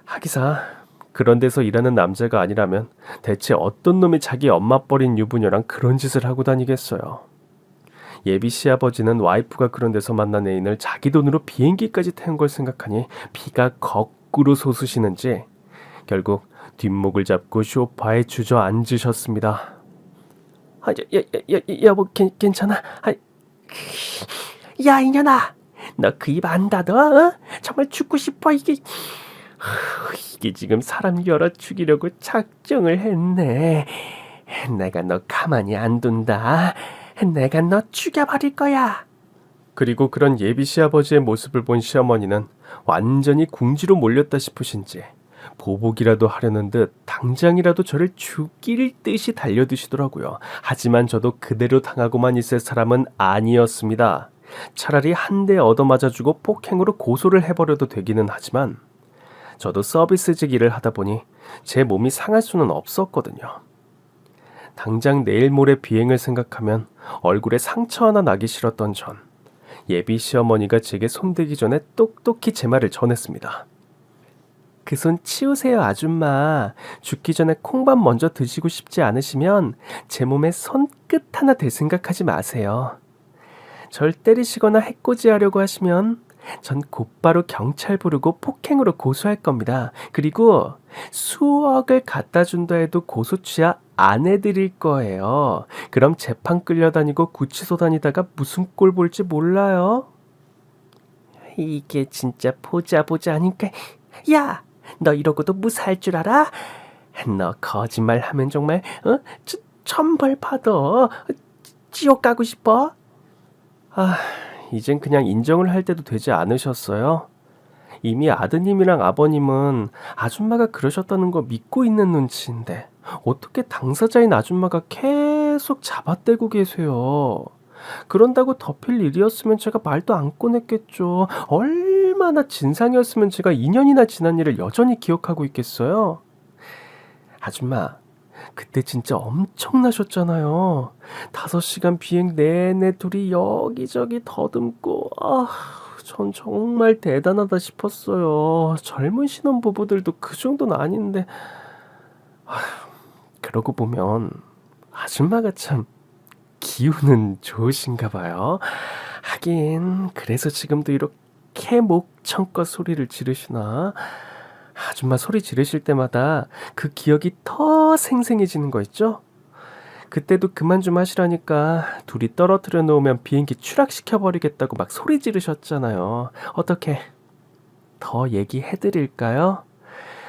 하기사 그런 데서 일하는 남자가 아니라면 대체 어떤 놈이 자기 엄마 버린 유부녀랑 그런 짓을 하고 다니겠어요. 예비 시아버지는 와이프가 그런 데서 만난 애인을 자기 돈으로 비행기까지 태운 걸 생각하니 피가 거꾸로 솟으시는지 결국 뒷목을 잡고 소파에 주저앉으셨습니다. 여보 괜찮아? 야 이년아, 너 그 입 안 닫어? 어? 정말 죽고 싶어 이게 지금 사람 열어 죽이려고 작정을 했네. 내가 너 가만히 안 둔다. 내가 너 죽여버릴 거야. 그리고 그런 예비 시아버지의 모습을 본 시어머니는 완전히 궁지로 몰렸다 싶으신지 보복이라도 하려는 듯 당장이라도 저를 죽일 듯이 달려드시더라고요. 하지만 저도 그대로 당하고만 있을 사람은 아니었습니다. 차라리 한 대 얻어맞아주고 폭행으로 고소를 해버려도 되기는 하지만 저도 서비스직 일을 하다 보니 제 몸이 상할 수는 없었거든요. 당장 내일 모레 비행을 생각하면 얼굴에 상처 하나 나기 싫었던 전 예비 시어머니가 제게 손대기 전에 똑똑히 제 말을 전했습니다. 그 손 치우세요 아줌마. 죽기 전에 콩밥 먼저 드시고 싶지 않으시면 제 몸에 손끝 하나 댈 생각하지 마세요. 절 때리시거나 해코지하려고 하시면 전 곧바로 경찰 부르고 폭행으로 고소할 겁니다. 그리고 수억을 갖다 준다 해도 고소 취하 안 해드릴 거예요. 그럼 재판 끌려다니고 구치소 다니다가 무슨 꼴 볼지 몰라요. 이게 진짜 보자 하니까. 야, 너 이러고도 무사할 줄 알아? 너 거짓말 하면 정말 천벌 받아. 지옥 가고 싶어? 이젠 그냥 인정을 할 때도 되지 않으셨어요? 이미 아드님이랑 아버님은 아줌마가 그러셨다는 거 믿고 있는 눈치인데 어떻게 당사자인 아줌마가 계속 잡아떼고 계세요? 그런다고 덮일 일이었으면 제가 말도 안 꺼냈겠죠. 얼마나 진상이었으면 제가 2년이나 지난 일을 여전히 기억하고 있겠어요? 아줌마, 그때 진짜 엄청나셨잖아요. 5시간 비행 내내 둘이 여기저기 더듬고 전 정말 대단하다 싶었어요. 젊은 신혼부부들도 그 정도는 아닌데. 그러고 보면 아줌마가 참 기운은 좋으신가 봐요. 하긴 그래서 지금도 이렇게 목청껏 소리를 지르시나. 아줌마 소리 지르실 때마다 그 기억이 더 생생해지는 거 있죠? 그때도 그만 좀 하시라니까 둘이 떨어뜨려 놓으면 비행기 추락시켜버리겠다고 막 소리 지르셨잖아요. 어떻게 더 얘기해드릴까요?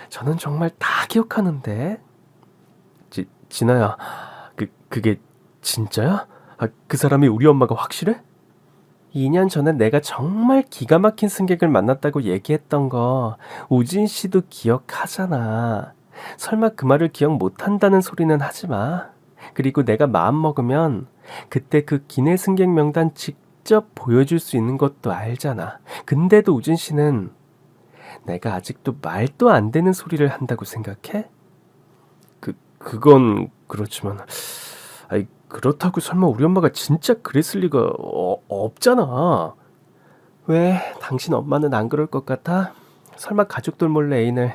저는 정말 다 기억하는데. 진아야, 그게 진짜야? 그 사람이 우리 엄마가 확실해? 2년 전에 내가 정말 기가 막힌 승객을 만났다고 얘기했던 거 우진 씨도 기억하잖아. 설마 그 말을 기억 못한다는 소리는 하지 마. 그리고 내가 마음 먹으면 그때 그 기내 승객 명단 직접 보여줄 수 있는 것도 알잖아. 근데도 우진 씨는 내가 아직도 말도 안 되는 소리를 한다고 생각해? 그건 그렇지만 그렇다고 설마 우리 엄마가 진짜 그랬을 리가 없잖아. 왜 당신 엄마는 안 그럴 것 같아? 설마 가족들 몰래 애인을,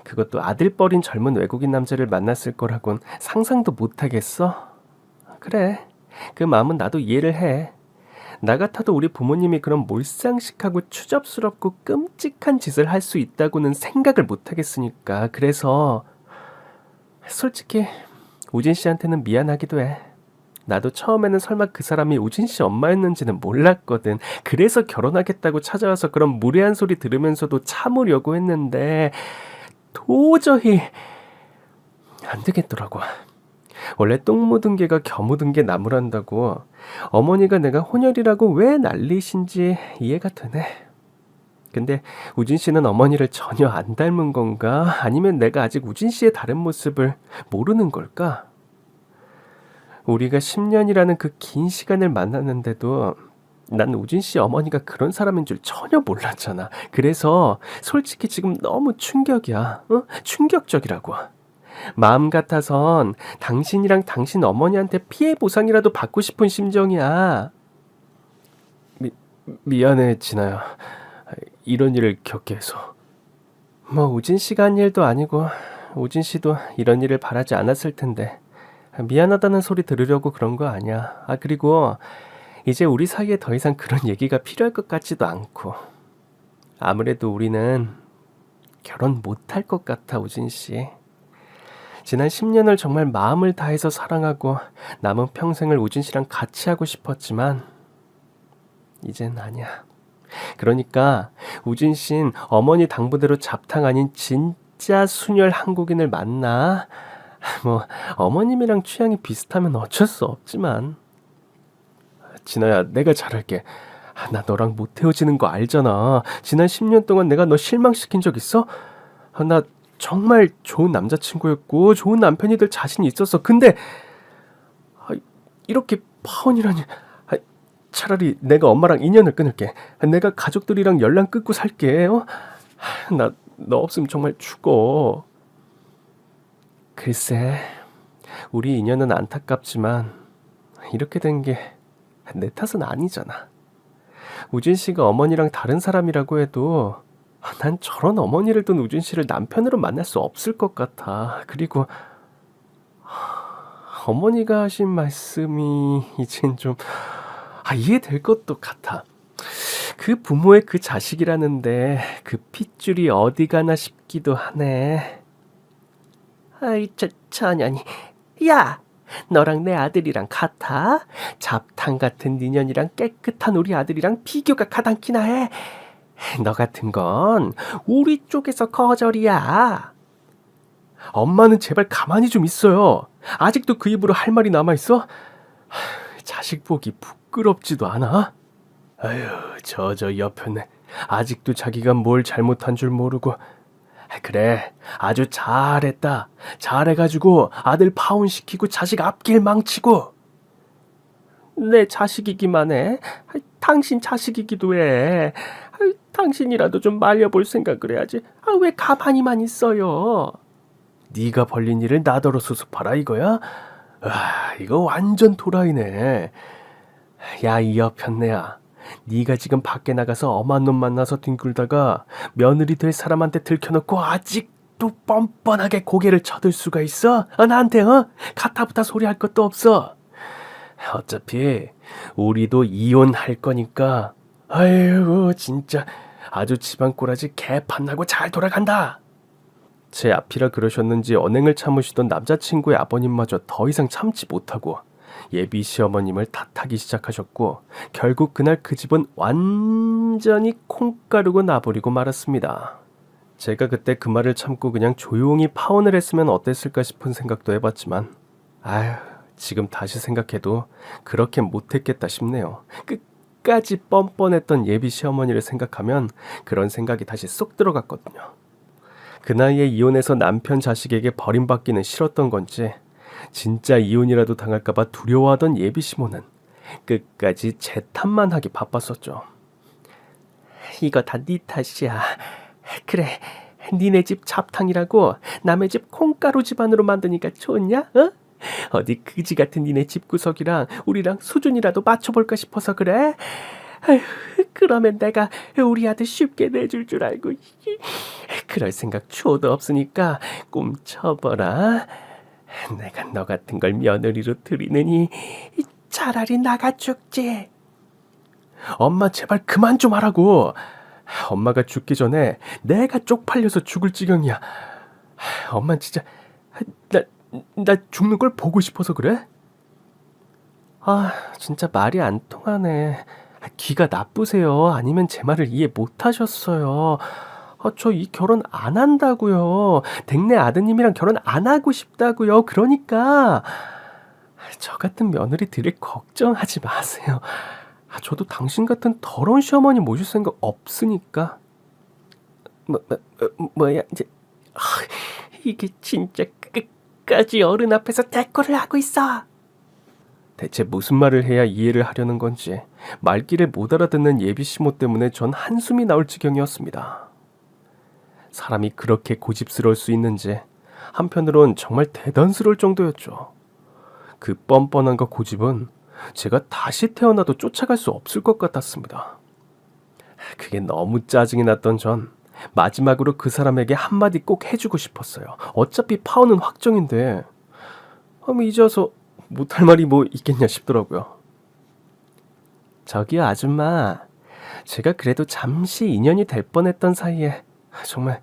그것도 아들뻘인 젊은 외국인 남자를 만났을 거라곤 상상도 못하겠어? 그래, 그 마음은 나도 이해를 해. 나 같아도 우리 부모님이 그런 몰상식하고 추접스럽고 끔찍한 짓을 할 수 있다고는 생각을 못하겠으니까. 그래서 솔직히 우진 씨한테는 미안하기도 해. 나도 처음에는 설마 그 사람이 우진 씨 엄마였는지는 몰랐거든. 그래서 결혼하겠다고 찾아와서 그런 무례한 소리 들으면서도 참으려고 했는데 도저히 안 되겠더라고. 원래 똥 묻은 개가 겨 묻은 게 나무란다고. 어머니가 내가 혼혈이라고 왜 난리신지 이해가 되네. 근데 우진 씨는 어머니를 전혀 안 닮은 건가? 아니면 내가 아직 우진 씨의 다른 모습을 모르는 걸까? 우리가 10년이라는 그 긴 시간을 만났는데도 난 우진 씨 어머니가 그런 사람인 줄 전혀 몰랐잖아. 그래서 솔직히 지금 너무 충격이야. 어? 충격적이라고. 마음 같아선 당신이랑 당신 어머니한테 피해 보상이라도 받고 싶은 심정이야. 미, 미안해, 진아야. 이런 일을 겪게 해서. 뭐 우진 씨가 한 일도 아니고 우진 씨도 이런 일을 바라지 않았을 텐데 미안하다는 소리 들으려고 그런 거 아니야. 그리고 이제 우리 사이에 더 이상 그런 얘기가 필요할 것 같지도 않고 아무래도 우리는 결혼 못할 것 같아, 우진 씨. 지난 10년을 정말 마음을 다해서 사랑하고 남은 평생을 우진 씨랑 같이 하고 싶었지만 이젠 아니야. 그러니까 우진 씨는 어머니 당부대로 잡탕 아닌 진짜 순혈 한국인을 만나. 뭐 어머님이랑 취향이 비슷하면 어쩔 수 없지만. 진아야, 내가 잘할게. 나 너랑 못 헤어지는 거 알잖아. 지난 10년 동안 내가 너 실망시킨 적 있어? 나 정말 좋은 남자친구였고 좋은 남편이 될 자신이 있었어. 근데 이렇게 파혼이라니. 차라리 내가 엄마랑 인연을 끊을게. 내가 가족들이랑 연락 끊고 살게. 나 너 없으면 정말 죽어. 글쎄, 우리 인연은 안타깝지만 이렇게 된 게 내 탓은 아니잖아. 우진 씨가 어머니랑 다른 사람이라고 해도 난 저런 어머니를 둔 우진 씨를 남편으로 만날 수 없을 것 같아. 그리고 어머니가 하신 말씀이 이젠 좀 이해될 것도 같아. 그 부모의 그 자식이라는데 그 핏줄이 어디 가나 싶기도 하네. 천연이. 야! 너랑 내 아들이랑 같아? 잡탕 같은 인연이랑 깨끗한 우리 아들이랑 비교가 가당키나 해. 너 같은 건 우리 쪽에서 거절이야. 엄마는 제발 가만히 좀 있어요. 아직도 그 입으로 할 말이 남아있어? 자식 보기 부끄럽지도 않아? 아유, 저 옆에는 아직도 자기가 뭘 잘못한 줄 모르고. 그래, 아주 잘했다. 잘해가지고 아들 파혼시키고 자식 앞길 망치고. 내 자식이기만 해. 당신 자식이기도 해. 당신이라도 좀 말려볼 생각을 해야지. 왜 가만히만 있어요? 네가 벌린 일을 나더러 수습하라 이거야? 이거 완전 도라이네. 야, 이 여편네야. 네가 지금 밖에 나가서 엄한 놈 만나서 뒹굴다가 며느리 될 사람한테 들켜놓고 아직도 뻔뻔하게 고개를 쳐들 수가 있어? 나한테 가타부타 소리할 것도 없어. 어차피 우리도 이혼할 거니까. 아이고 진짜 아주 집안 꼬라지 개판나고 잘 돌아간다. 제 앞이라 그러셨는지 언행을 참으시던 남자친구의 아버님마저 더 이상 참지 못하고 예비 시어머님을 탓하기 시작하셨고 결국 그날 그 집은 완전히 콩가루고 나버리고 말았습니다. 제가 그때 그 말을 참고 그냥 조용히 파혼을 했으면 어땠을까 싶은 생각도 해봤지만 지금 다시 생각해도 그렇게 못했겠다 싶네요. 끝까지 뻔뻔했던 예비 시어머니를 생각하면 그런 생각이 다시 쏙 들어갔거든요. 그 나이에 이혼해서 남편 자식에게 버림받기는 싫었던 건지 진짜 이혼이라도 당할까봐 두려워하던 예비 시모는 끝까지 제 탓만 하기 바빴었죠. 이거 다 네 탓이야. 그래, 니네 집 잡탕이라고 남의 집 콩가루 집안으로 만드니까 좋냐? 어디 그지 같은 니네 집구석이랑 우리랑 수준이라도 맞춰볼까 싶어서 그래? 그러면 내가 우리 아들 쉽게 내줄 줄 알고. 그럴 생각 초도 없으니까 꼼쳐봐라. 내가 너 같은 걸 며느리로 들이느니 차라리 나가 죽지. 엄마 제발 그만 좀 하라고. 엄마가 죽기 전에 내가 쪽팔려서 죽을 지경이야. 엄마 진짜 나 죽는 걸 보고 싶어서 그래? 진짜 말이 안 통하네. 귀가 나쁘세요? 아니면 제 말을 이해 못 하셨어요? 저 이 결혼 안 한다고요. 댁내 아드님이랑 결혼 안 하고 싶다고요. 그러니까 저 같은 며느리 들일 걱정하지 마세요. 저도 당신 같은 더러운 시어머니 모실 생각 없으니까. 뭐야 이제. 이게 진짜 끝까지 어른 앞에서 대꾸를 하고 있어. 대체 무슨 말을 해야 이해를 하려는 건지 말귀를 못 알아듣는 예비 시모 때문에 전 한숨이 나올 지경이었습니다. 사람이 그렇게 고집스러울 수 있는지 한편으론 정말 대단스러울 정도였죠. 그 뻔뻔함과 고집은 제가 다시 태어나도 쫓아갈 수 없을 것 같았습니다. 그게 너무 짜증이 났던 전 마지막으로 그 사람에게 한마디 꼭 해주고 싶었어요. 어차피 파혼은 확정인데 이제 와서 못할 말이 뭐 있겠냐 싶더라고요. 저기요 아줌마, 제가 그래도 잠시 인연이 될 뻔했던 사이에 정말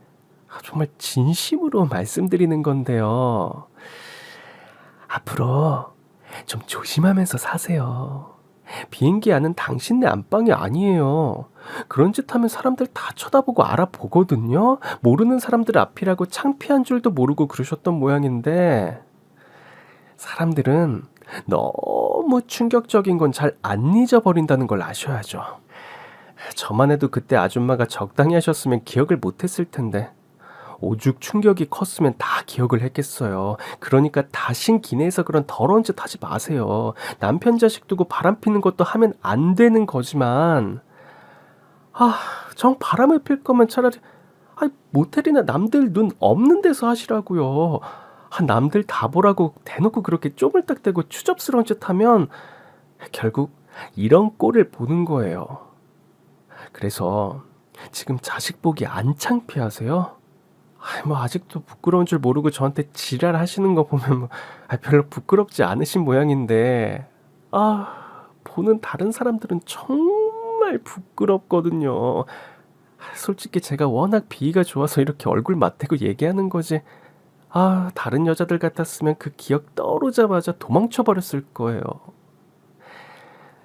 진심으로 말씀드리는 건데요. 앞으로 좀 조심하면서 사세요. 비행기 안은 당신네 안방이 아니에요. 그런 짓 하면 사람들 다 쳐다보고 알아보거든요. 모르는 사람들 앞이라고 창피한 줄도 모르고 그러셨던 모양인데 사람들은 너무 충격적인 건 잘 안 잊어버린다는 걸 아셔야죠. 저만 해도 그때 아줌마가 적당히 하셨으면 기억을 못했을 텐데 오죽 충격이 컸으면 다 기억을 했겠어요. 그러니까 다신 기내에서 그런 더러운 짓 하지 마세요. 남편 자식 두고 바람 피는 것도 하면 안 되는 거지만 정 바람을 필 거면 차라리 모텔이나 남들 눈 없는 데서 하시라고요. 남들 다 보라고 대놓고 그렇게 쪼물딱대고 추접스러운 짓 하면 결국 이런 꼴을 보는 거예요. 그래서 지금 자식 보기 안 창피하세요? 아직도 부끄러운 줄 모르고 저한테 지랄하시는 거 보면 별로 부끄럽지 않으신 모양인데 보는 다른 사람들은 정말 부끄럽거든요. 솔직히 제가 워낙 비위가 좋아서 이렇게 얼굴 맞대고 얘기하는 거지 다른 여자들 같았으면 그 기억 떠오르자마자 도망쳐 버렸을 거예요.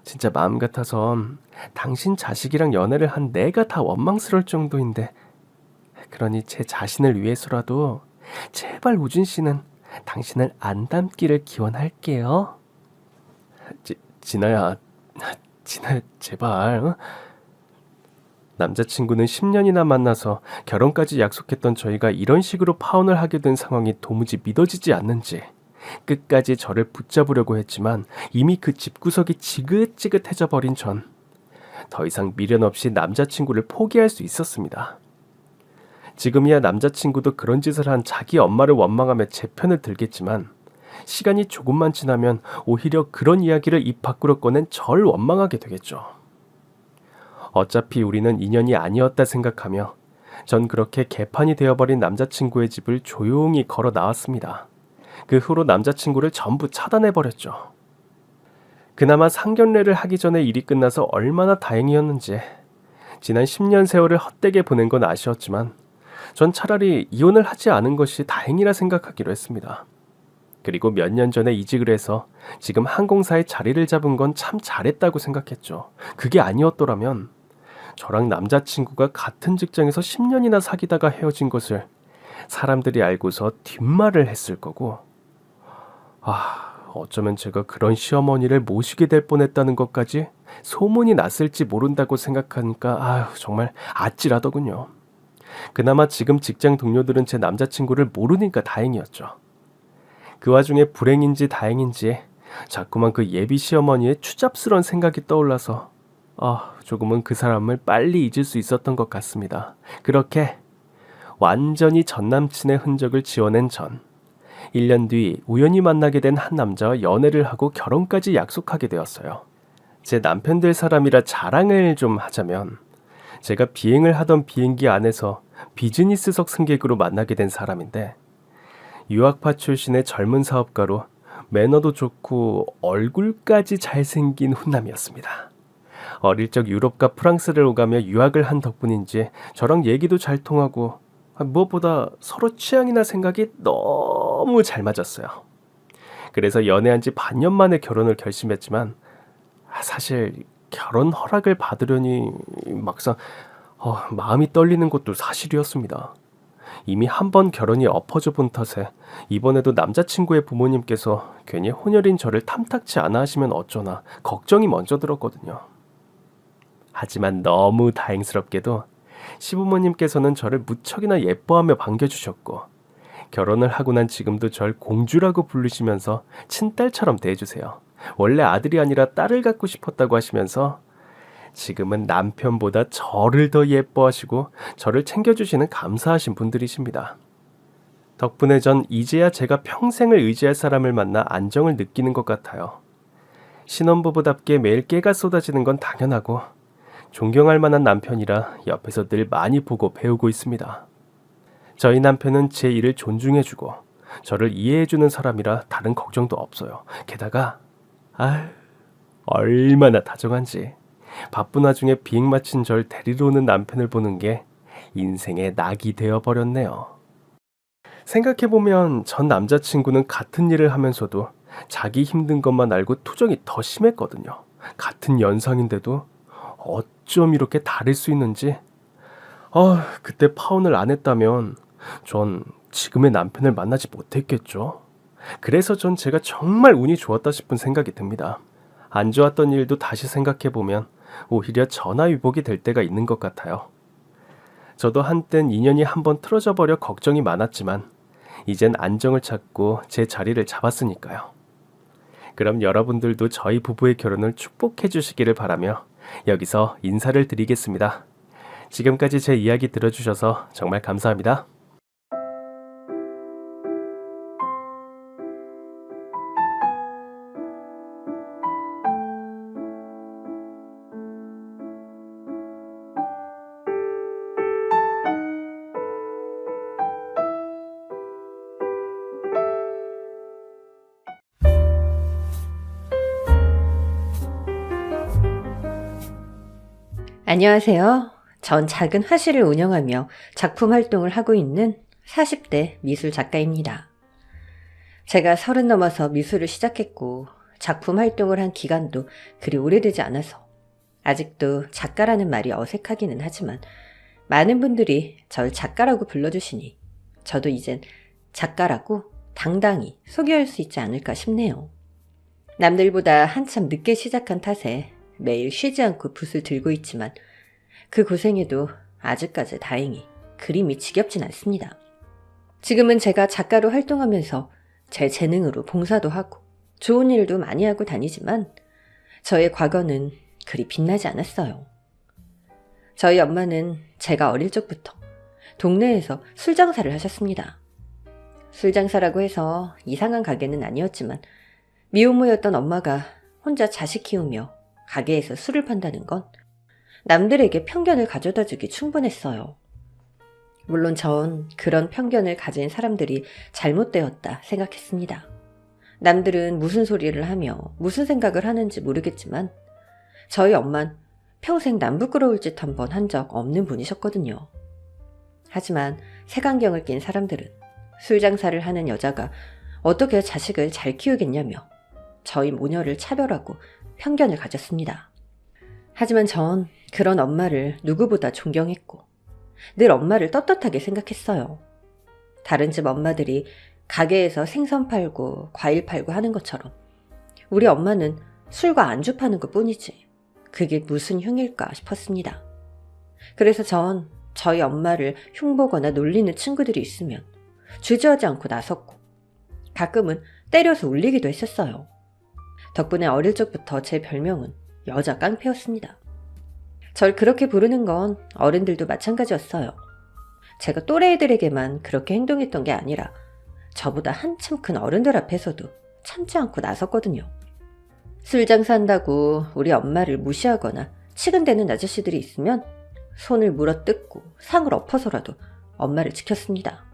진짜 마음 같아선 당신 자식이랑 연애를 한 내가 다 원망스러울 정도인데 그러니 제 자신을 위해서라도 제발 우진 씨는 당신을 안 닮기를 기원할게요. 진아야 제발. 남자친구는 10년이나 만나서 결혼까지 약속했던 저희가 이런 식으로 파혼을 하게 된 상황이 도무지 믿어지지 않는지 끝까지 저를 붙잡으려고 했지만 이미 그 집구석이 지긋지긋해져 버린 전 더 이상 미련 없이 남자친구를 포기할 수 있었습니다. 지금이야 남자친구도 그런 짓을 한 자기 엄마를 원망하며 제 편을 들겠지만 시간이 조금만 지나면 오히려 그런 이야기를 입 밖으로 꺼낸 절 원망하게 되겠죠. 어차피 우리는 인연이 아니었다 생각하며 전 그렇게 개판이 되어버린 남자친구의 집을 조용히 걸어 나왔습니다. 그 후로 남자친구를 전부 차단해버렸죠. 그나마 상견례를 하기 전에 일이 끝나서 얼마나 다행이었는지 지난 10년 세월을 헛되게 보낸 건 아쉬웠지만 전 차라리 이혼을 하지 않은 것이 다행이라 생각하기로 했습니다. 그리고 몇 년 전에 이직을 해서 지금 항공사에 자리를 잡은 건 참 잘했다고 생각했죠. 그게 아니었더라면 저랑 남자친구가 같은 직장에서 10년이나 사귀다가 헤어진 것을 사람들이 알고서 뒷말을 했을 거고 어쩌면 제가 그런 시어머니를 모시게 될 뻔했다는 것까지 소문이 났을지 모른다고 생각하니까 정말 아찔하더군요. 그나마 지금 직장 동료들은 제 남자친구를 모르니까 다행이었죠. 그 와중에 불행인지 다행인지 자꾸만 그 예비 시어머니의 추잡스러운 생각이 떠올라서 조금은 그 사람을 빨리 잊을 수 있었던 것 같습니다. 그렇게 완전히 전 남친의 흔적을 지워낸 전 1년 뒤 우연히 만나게 된 한 남자와 연애를 하고 결혼까지 약속하게 되었어요. 제 남편 될 사람이라 자랑을 좀 하자면 제가 비행을 하던 비행기 안에서 비즈니스석 승객으로 만나게 된 사람인데 유학파 출신의 젊은 사업가로 매너도 좋고 얼굴까지 잘생긴 훈남이었습니다. 어릴 적 유럽과 프랑스를 오가며 유학을 한 덕분인지 저랑 얘기도 잘 통하고 무엇보다 서로 취향이나 생각이 너무 잘 맞았어요. 그래서 연애한 지 반년 만에 결혼을 결심했지만 사실 결혼 허락을 받으려니 막상 마음이 떨리는 것도 사실이었습니다. 이미 한 번 결혼이 엎어져 본 탓에 이번에도 남자친구의 부모님께서 괜히 혼혈인 저를 탐탁치 않아 하시면 어쩌나 걱정이 먼저 들었거든요. 하지만 너무 다행스럽게도 시부모님께서는 저를 무척이나 예뻐하며 반겨주셨고 결혼을 하고 난 지금도 절 공주라고 부르시면서 친딸처럼 대해주세요. 원래 아들이 아니라 딸을 갖고 싶었다고 하시면서 지금은 남편보다 저를 더 예뻐하시고 저를 챙겨주시는 감사하신 분들이십니다. 덕분에 전 이제야 제가 평생을 의지할 사람을 만나 안정을 느끼는 것 같아요. 신혼부부답게 매일 깨가 쏟아지는 건 당연하고 존경할 만한 남편이라 옆에서 늘 많이 보고 배우고 있습니다. 저희 남편은 제 일을 존중해주고 저를 이해해주는 사람이라 다른 걱정도 없어요. 게다가 얼마나 다정한지 바쁜 와중에 비행 마친 절 데리러 오는 남편을 보는 게 인생의 낙이 되어버렸네요. 생각해보면 전 남자친구는 같은 일을 하면서도 자기 힘든 것만 알고 투정이 더 심했거든요. 같은 연상인데도 어쩜 이렇게 다를 수 있는지. 그때 파혼을 안 했다면 전 지금의 남편을 만나지 못했겠죠. 그래서 전 제가 정말 운이 좋았다 싶은 생각이 듭니다. 안 좋았던 일도 다시 생각해보면 오히려 전화위복이 될 때가 있는 것 같아요. 저도 한땐 인연이 한번 틀어져 버려 걱정이 많았지만 이젠 안정을 찾고 제 자리를 잡았으니까요. 그럼 여러분들도 저희 부부의 결혼을 축복해 주시기를 바라며 여기서 인사를 드리겠습니다. 지금까지 제 이야기 들어주셔서 정말 감사합니다. 안녕하세요. 전 작은 화실을 운영하며 작품 활동을 하고 있는 40대 미술 작가입니다. 제가 30 넘어서 미술을 시작했고 작품 활동을 한 기간도 그리 오래되지 않아서 아직도 작가라는 말이 어색하기는 하지만 많은 분들이 절 작가라고 불러주시니 저도 이젠 작가라고 당당히 소개할 수 있지 않을까 싶네요. 남들보다 한참 늦게 시작한 탓에 매일 쉬지 않고 붓을 들고 있지만 그 고생에도 아직까지 다행히 그림이 지겹진 않습니다. 지금은 제가 작가로 활동하면서 제 재능으로 봉사도 하고 좋은 일도 많이 하고 다니지만 저의 과거는 그리 빛나지 않았어요. 저희 엄마는 제가 어릴 적부터 동네에서 술 장사를 하셨습니다. 술 장사라고 해서 이상한 가게는 아니었지만 미혼모였던 엄마가 혼자 자식 키우며 가게에서 술을 판다는 건 남들에게 편견을 가져다 주기 충분했어요. 물론 전 그런 편견을 가진 사람들이 잘못되었다 생각했습니다. 남들은 무슨 소리를 하며 무슨 생각을 하는지 모르겠지만 저희 엄만 평생 남 부끄러울 짓 한 번 한 적 없는 분이셨거든요. 하지만 색안경을 낀 사람들은 술 장사를 하는 여자가 어떻게 자식을 잘 키우겠냐며 저희 모녀를 차별하고 편견을 가졌습니다. 하지만 전 그런 엄마를 누구보다 존경했고 늘 엄마를 떳떳하게 생각했어요. 다른 집 엄마들이 가게에서 생선 팔고 과일 팔고 하는 것처럼 우리 엄마는 술과 안주 파는 것 뿐이지 그게 무슨 흉일까 싶었습니다. 그래서 전 저희 엄마를 흉보거나 놀리는 친구들이 있으면 주저하지 않고 나섰고 가끔은 때려서 울리기도 했었어요. 덕분에 어릴 적부터 제 별명은 여자 깡패였습니다. 절 그렇게 부르는 건 어른들도 마찬가지였어요. 제가 또래 애들에게만 그렇게 행동했던 게 아니라 저보다 한참 큰 어른들 앞에서도 참지 않고 나섰거든요. 술 장사한다고 우리 엄마를 무시하거나 치근대는 아저씨들이 있으면 손을 물어뜯고 상을 엎어서라도 엄마를 지켰습니다.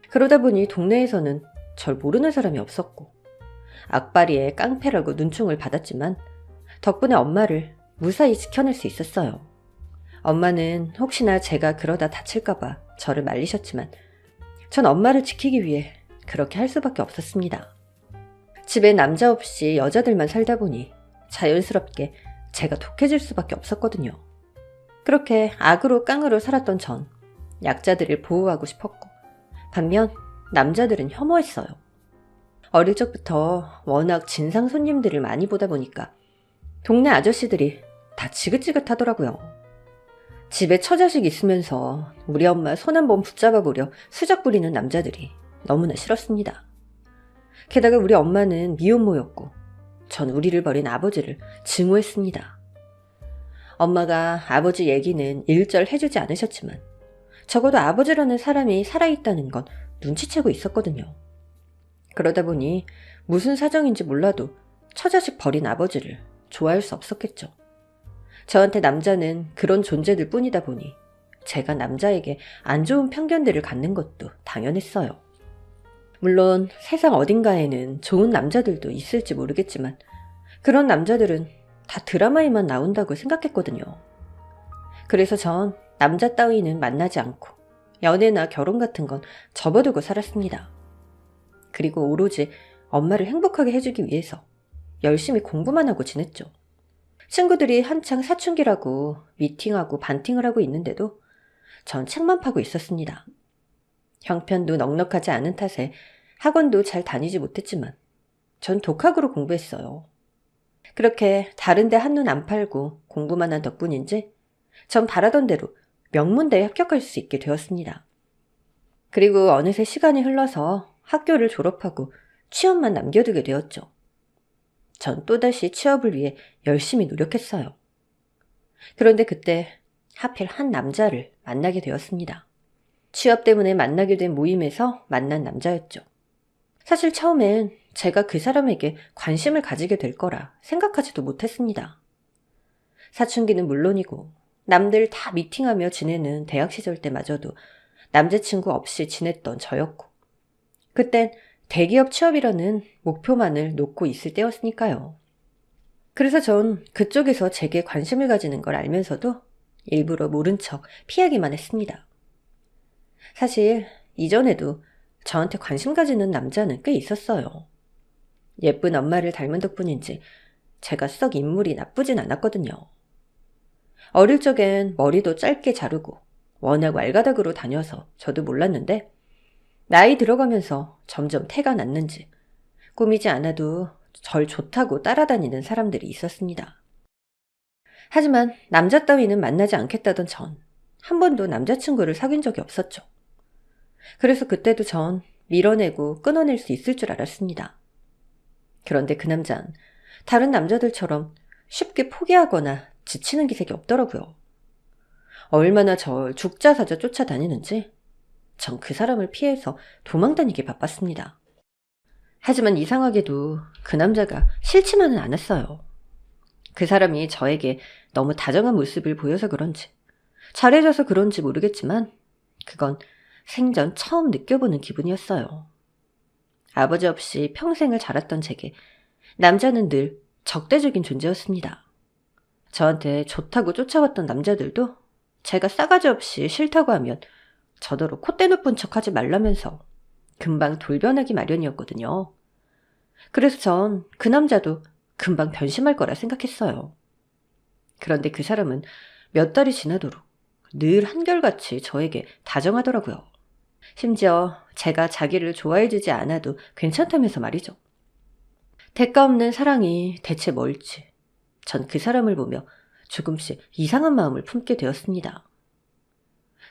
그러다 보니 동네에서는 절 모르는 사람이 없었고 악바리에 깡패라고 눈총을 받았지만 덕분에 엄마를 무사히 지켜낼 수 있었어요. 엄마는 혹시나 제가 그러다 다칠까봐 저를 말리셨지만 전 엄마를 지키기 위해 그렇게 할 수밖에 없었습니다. 집에 남자 없이 여자들만 살다 보니 자연스럽게 제가 독해질 수밖에 없었거든요. 그렇게 악으로 깡으로 살았던 전 약자들을 보호하고 싶었고, 반면 남자들은 혐오했어요. 어릴 적부터 워낙 진상 손님들을 많이 보다 보니까 동네 아저씨들이 다 지긋지긋하더라고요. 집에 처자식 있으면서 우리 엄마 손 한 번 붙잡아 보려 수작 부리는 남자들이 너무나 싫었습니다. 게다가 우리 엄마는 미혼모였고 전 우리를 버린 아버지를 증오했습니다. 엄마가 아버지 얘기는 일절 해주지 않으셨지만 적어도 아버지라는 사람이 살아있다는 건 눈치채고 있었거든요. 그러다 보니 무슨 사정인지 몰라도 처자식 버린 아버지를 좋아할 수 없었겠죠. 저한테 남자는 그런 존재들 뿐이다 보니 제가 남자에게 안 좋은 편견들을 갖는 것도 당연했어요. 물론 세상 어딘가에는 좋은 남자들도 있을지 모르겠지만 그런 남자들은 다 드라마에만 나온다고 생각했거든요. 그래서 전 남자 따위는 만나지 않고 연애나 결혼 같은 건 접어두고 살았습니다. 그리고 오로지 엄마를 행복하게 해주기 위해서 열심히 공부만 하고 지냈죠. 친구들이 한창 사춘기라고 미팅하고 반팅을 하고 있는데도 전 책만 파고 있었습니다. 형편도 넉넉하지 않은 탓에 학원도 잘 다니지 못했지만 전 독학으로 공부했어요. 그렇게 다른데 한눈 안 팔고 공부만 한 덕분인지 전 바라던 대로 명문대에 합격할 수 있게 되었습니다. 그리고 어느새 시간이 흘러서 학교를 졸업하고 취업만 남겨두게 되었죠. 전 또다시 취업을 위해 열심히 노력했어요. 그런데 그때 하필 한 남자를 만나게 되었습니다. 취업 때문에 만나게 된 모임에서 만난 남자였죠. 사실 처음엔 제가 그 사람에게 관심을 가지게 될 거라 생각하지도 못했습니다. 사춘기는 물론이고 남들 다 미팅하며 지내는 대학 시절 때마저도 남자친구 없이 지냈던 저였고 그땐 대기업 취업이라는 목표만을 놓고 있을 때였으니까요. 그래서 전 그쪽에서 제게 관심을 가지는 걸 알면서도 일부러 모른 척 피하기만 했습니다. 사실 이전에도 저한테 관심 가지는 남자는 꽤 있었어요. 예쁜 엄마를 닮은 덕분인지 제가 썩 인물이 나쁘진 않았거든요. 어릴 적엔 머리도 짧게 자르고 워낙 왈가닥으로 다녀서 저도 몰랐는데 나이 들어가면서 점점 태가 났는지 꾸미지 않아도 절 좋다고 따라다니는 사람들이 있었습니다. 하지만 남자 따위는 만나지 않겠다던 전 한 번도 남자친구를 사귄 적이 없었죠. 그래서 그때도 전 밀어내고 끊어낼 수 있을 줄 알았습니다. 그런데 그 남자는 다른 남자들처럼 쉽게 포기하거나 지치는 기색이 없더라고요. 얼마나 절 죽자사자 쫓아다니는지 전 그 사람을 피해서 도망다니기 바빴습니다. 하지만 이상하게도 그 남자가 싫지만은 않았어요. 그 사람이 저에게 너무 다정한 모습을 보여서 그런지 잘해줘서 그런지 모르겠지만 그건 생전 처음 느껴보는 기분이었어요. 아버지 없이 평생을 자랐던 제게 남자는 늘 적대적인 존재였습니다. 저한테 좋다고 쫓아왔던 남자들도 제가 싸가지 없이 싫다고 하면 저더러 콧대 높은 척하지 말라면서 금방 돌변하기 마련이었거든요. 그래서 전 그 남자도 금방 변심할 거라 생각했어요. 그런데 그 사람은 몇 달이 지나도록 늘 한결같이 저에게 다정하더라고요. 심지어 제가 자기를 좋아해주지 않아도 괜찮다면서 말이죠. 대가 없는 사랑이 대체 뭘지 전 그 사람을 보며 조금씩 이상한 마음을 품게 되었습니다.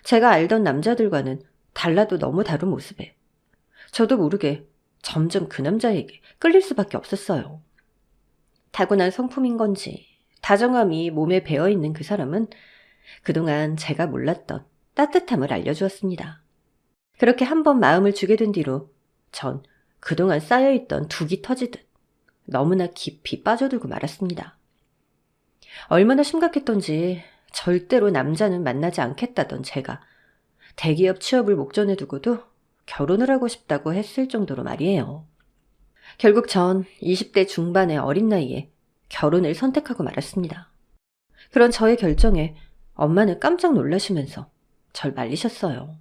제가 알던 남자들과는 달라도 너무 다른 모습에 저도 모르게 점점 그 남자에게 끌릴 수밖에 없었어요. 타고난 성품인 건지 다정함이 몸에 배어있는 그 사람은 그동안 제가 몰랐던 따뜻함을 알려주었습니다. 그렇게 한번 마음을 주게 된 뒤로 전 그동안 쌓여있던 둑이 터지듯 너무나 깊이 빠져들고 말았습니다. 얼마나 심각했던지 절대로 남자는 만나지 않겠다던 제가 대기업 취업을 목전에 두고도 결혼을 하고 싶다고 했을 정도로 말이에요. 결국 전 20대 중반의 어린 나이에 결혼을 선택하고 말았습니다. 그런 저의 결정에 엄마는 깜짝 놀라시면서 절 말리셨어요.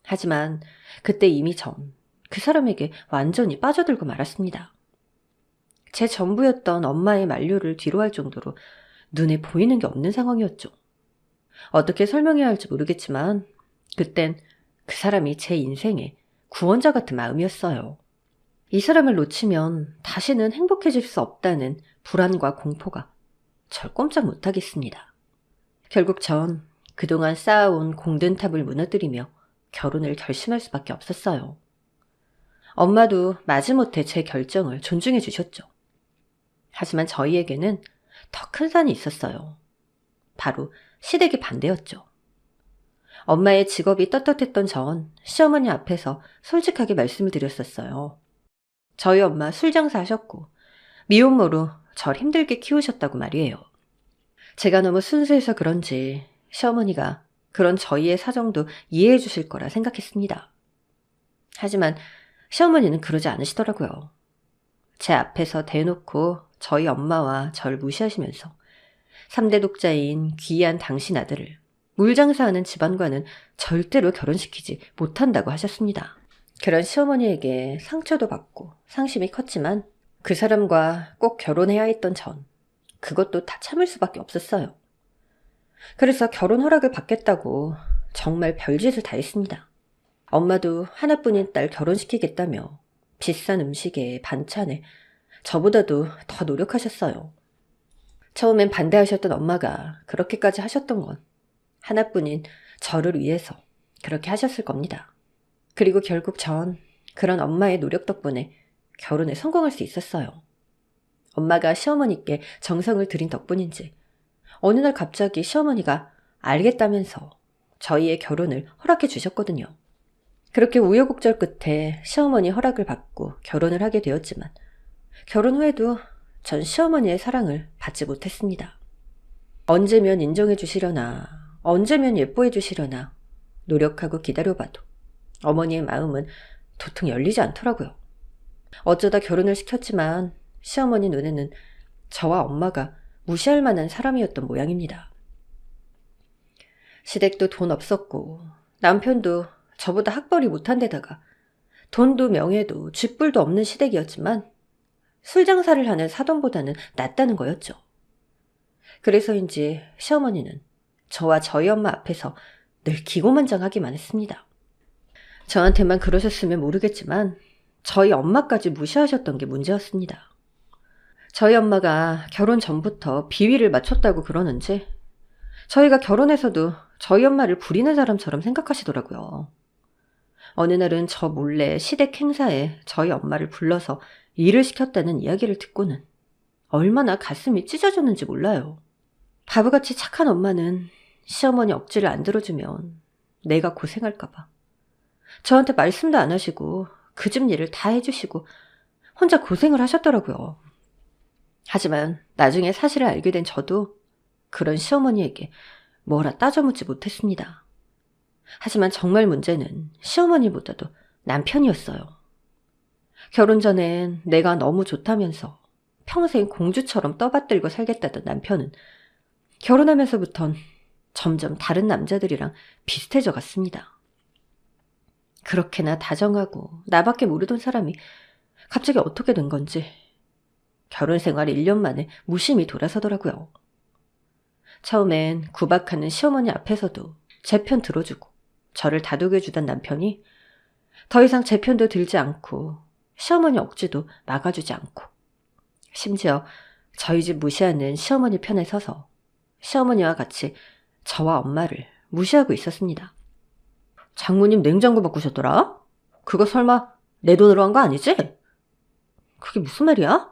하지만 그때 이미 전 그 사람에게 완전히 빠져들고 말았습니다. 제 전부였던 엄마의 만류를 뒤로할 정도로 눈에 보이는 게 없는 상황이었죠. 어떻게 설명해야 할지 모르겠지만 그땐 그 사람이 제 인생의 구원자 같은 마음이었어요. 이 사람을 놓치면 다시는 행복해질 수 없다는 불안과 공포가 절 꼼짝 못하겠습니다. 결국 전 그동안 쌓아온 공든탑을 무너뜨리며 결혼을 결심할 수밖에 없었어요. 엄마도 마지못해 제 결정을 존중해 주셨죠. 하지만 저희에게는 더 큰 산이 있었어요. 바로 시댁의 반대였죠. 엄마의 직업이 떳떳했던 전 시어머니 앞에서 솔직하게 말씀을 드렸었어요. 저희 엄마 술 장사하셨고 미혼모로 절 힘들게 키우셨다고 말이에요. 제가 너무 순수해서 그런지 시어머니가 그런 저희의 사정도 이해해 주실 거라 생각했습니다. 하지만 시어머니는 그러지 않으시더라고요. 제 앞에서 대놓고 저희 엄마와 절 무시하시면서 3대 독자인 귀한 당신 아들을 물장사하는 집안과는 절대로 결혼시키지 못한다고 하셨습니다. 그런 시어머니에게 상처도 받고 상심이 컸지만 그 사람과 꼭 결혼해야 했던 전 그것도 다 참을 수밖에 없었어요. 그래서 결혼 허락을 받겠다고 정말 별짓을 다 했습니다. 엄마도 하나뿐인 딸 결혼시키겠다며 비싼 음식에 반찬에 저보다도 더 노력하셨어요. 처음엔 반대하셨던 엄마가 그렇게까지 하셨던 건 하나뿐인 저를 위해서 그렇게 하셨을 겁니다. 그리고 결국 전 그런 엄마의 노력 덕분에 결혼에 성공할 수 있었어요. 엄마가 시어머니께 정성을 들인 덕분인지 어느 날 갑자기 시어머니가 알겠다면서 저희의 결혼을 허락해 주셨거든요. 그렇게 우여곡절 끝에 시어머니 허락을 받고 결혼을 하게 되었지만 결혼 후에도 전 시어머니의 사랑을 받지 못했습니다. 언제면 인정해 주시려나 언제면 예뻐해 주시려나 노력하고 기다려봐도 어머니의 마음은 도통 열리지 않더라고요. 어쩌다 결혼을 시켰지만 시어머니 눈에는 저와 엄마가 무시할 만한 사람이었던 모양입니다. 시댁도 돈 없었고 남편도 저보다 학벌이 못한 데다가 돈도 명예도 쥐뿔도 없는 시댁이었지만 술 장사를 하는 사돈보다는 낫다는 거였죠. 그래서인지 시어머니는 저와 저희 엄마 앞에서 늘 기고만장하기만 했습니다. 저한테만 그러셨으면 모르겠지만 저희 엄마까지 무시하셨던 게 문제였습니다. 저희 엄마가 결혼 전부터 비위를 맞췄다고 그러는지 저희가 결혼해서도 저희 엄마를 부리는 사람처럼 생각하시더라고요. 어느 날은 저 몰래 시댁 행사에 저희 엄마를 불러서 일을 시켰다는 이야기를 듣고는 얼마나 가슴이 찢어졌는지 몰라요. 바보같이 착한 엄마는 시어머니 억지를 안 들어주면 내가 고생할까봐 저한테 말씀도 안 하시고 그 집 일을 다 해주시고 혼자 고생을 하셨더라고요. 하지만 나중에 사실을 알게 된 저도 그런 시어머니에게 뭐라 따져묻지 못했습니다. 하지만 정말 문제는 시어머니보다도 남편이었어요. 결혼 전엔 내가 너무 좋다면서 평생 공주처럼 떠받들고 살겠다던 남편은 결혼하면서부턴 점점 다른 남자들이랑 비슷해져 갔습니다. 그렇게나 다정하고 나밖에 모르던 사람이 갑자기 어떻게 된 건지 결혼 생활 1년 만에 무심히 돌아서더라고요. 처음엔 구박하는 시어머니 앞에서도 제 편 들어주고 저를 다독여주던 남편이 더 이상 제 편도 들지 않고 시어머니 억지도 막아주지 않고 심지어 저희 집 무시하는 시어머니 편에 서서 시어머니와 같이 저와 엄마를 무시하고 있었습니다. 장모님 냉장고 바꾸셨더라? 그거 설마 내 돈으로 한 거 아니지? 그게 무슨 말이야?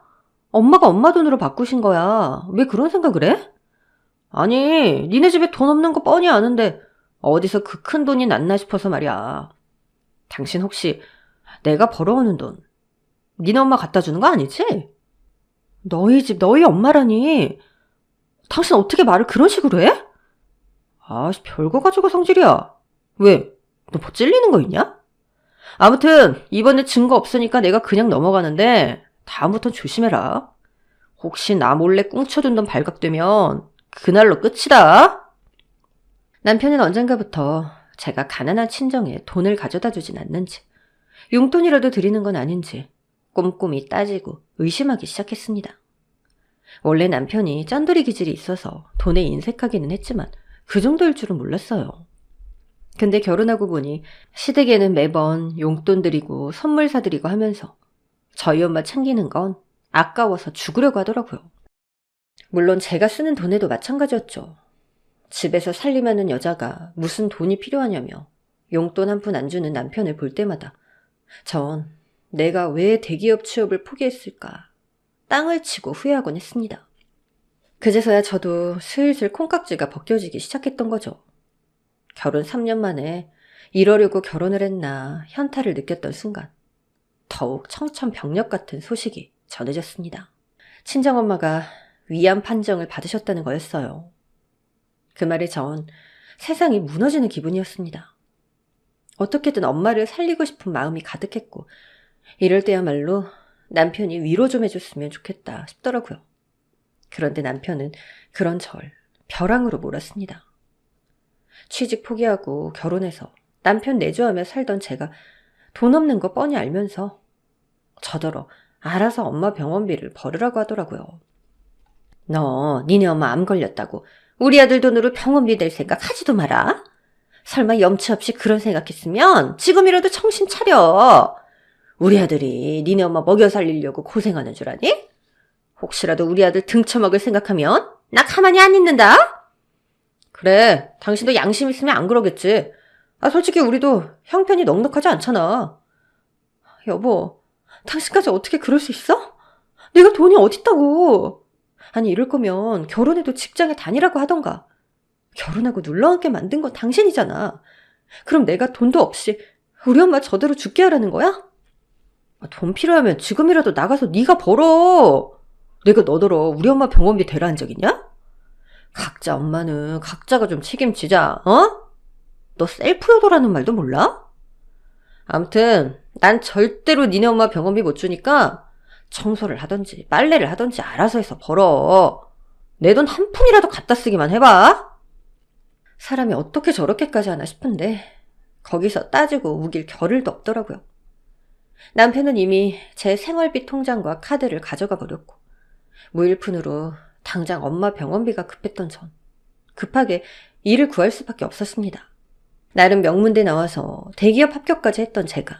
엄마가 엄마 돈으로 바꾸신 거야. 왜 그런 생각을 해? 아니, 니네 집에 돈 없는 거 뻔히 아는데 어디서 그 큰 돈이 났나 싶어서 말이야. 당신 혹시 내가 벌어오는 돈 니네 엄마 갖다 주는 거 아니지? 너희 집 너희 엄마라니. 당신 어떻게 말을 그런 식으로 해? 아씨, 별거 가지고 성질이야. 왜? 너 뭐 찔리는 거 있냐? 아무튼 이번에 증거 없으니까 내가 그냥 넘어가는데 다음부턴 조심해라. 혹시 나 몰래 꽁쳐둔 돈 발각되면 그날로 끝이다. 남편은 언젠가부터 제가 가난한 친정에 돈을 가져다 주진 않는지 용돈이라도 드리는 건 아닌지 꼼꼼히 따지고 의심하기 시작했습니다. 원래 남편이 짠돌이 기질이 있어서 돈에 인색하기는 했지만 그 정도일 줄은 몰랐어요. 근데 결혼하고 보니 시댁에는 매번 용돈 드리고 선물 사드리고 하면서 저희 엄마 챙기는 건 아까워서 죽으려고 하더라고요. 물론 제가 쓰는 돈에도 마찬가지였죠. 집에서 살림하는 여자가 무슨 돈이 필요하냐며 용돈 한 푼 안 주는 남편을 볼 때마다 전 내가 왜 대기업 취업을 포기했을까 땅을 치고 후회하곤 했습니다. 그제서야 저도 슬슬 콩깍지가 벗겨지기 시작했던 거죠. 결혼 3년 만에 이러려고 결혼을 했나 현타를 느꼈던 순간 더욱 청천벽력 같은 소식이 전해졌습니다. 친정엄마가 위암 판정을 받으셨다는 거였어요. 그 말에 전 세상이 무너지는 기분이었습니다. 어떻게든 엄마를 살리고 싶은 마음이 가득했고 이럴 때야말로 남편이 위로 좀 해줬으면 좋겠다 싶더라고요. 그런데 남편은 그런 절 벼랑으로 몰았습니다. 취직 포기하고 결혼해서 남편 내조하며 살던 제가 돈 없는 거 뻔히 알면서 저더러 알아서 엄마 병원비를 벌으라고 하더라고요. 너 니네 엄마 암 걸렸다고 우리 아들 돈으로 병원비 낼 생각 하지도 마라. 설마 염치 없이 그런 생각했으면 지금이라도 정신 차려. 우리 아들이 니네 엄마 먹여 살리려고 고생하는 줄 아니? 혹시라도 우리 아들 등쳐먹을 생각하면 나 가만히 안 있는다. 그래, 당신도 양심 있으면 안 그러겠지. 솔직히 우리도 형편이 넉넉하지 않잖아. 여보, 당신까지 어떻게 그럴 수 있어? 내가 돈이 어딨다고. 아니 이럴 거면 결혼해도 직장에 다니라고 하던가. 결혼하고 눌러앉게 만든 건 당신이잖아. 그럼 내가 돈도 없이 우리 엄마 저대로 죽게 하라는 거야? 돈 필요하면 지금이라도 나가서 네가 벌어. 내가 너더러 우리 엄마 병원비 대라 한 적 있냐? 각자 엄마는 각자가 좀 책임지자, 어? 너 셀프 효도라는 말도 몰라? 아무튼 난 절대로 니네 엄마 병원비 못 주니까 청소를 하던지 빨래를 하던지 알아서 해서 벌어. 내 돈 한 푼이라도 갖다 쓰기만 해봐. 사람이 어떻게 저렇게까지 하나 싶은데 거기서 따지고 우길 겨를도 없더라고요. 남편은 이미 제 생활비 통장과 카드를 가져가 버렸고 무일푼으로 당장 엄마 병원비가 급했던 전 급하게 일을 구할 수밖에 없었습니다. 나름 명문대 나와서 대기업 합격까지 했던 제가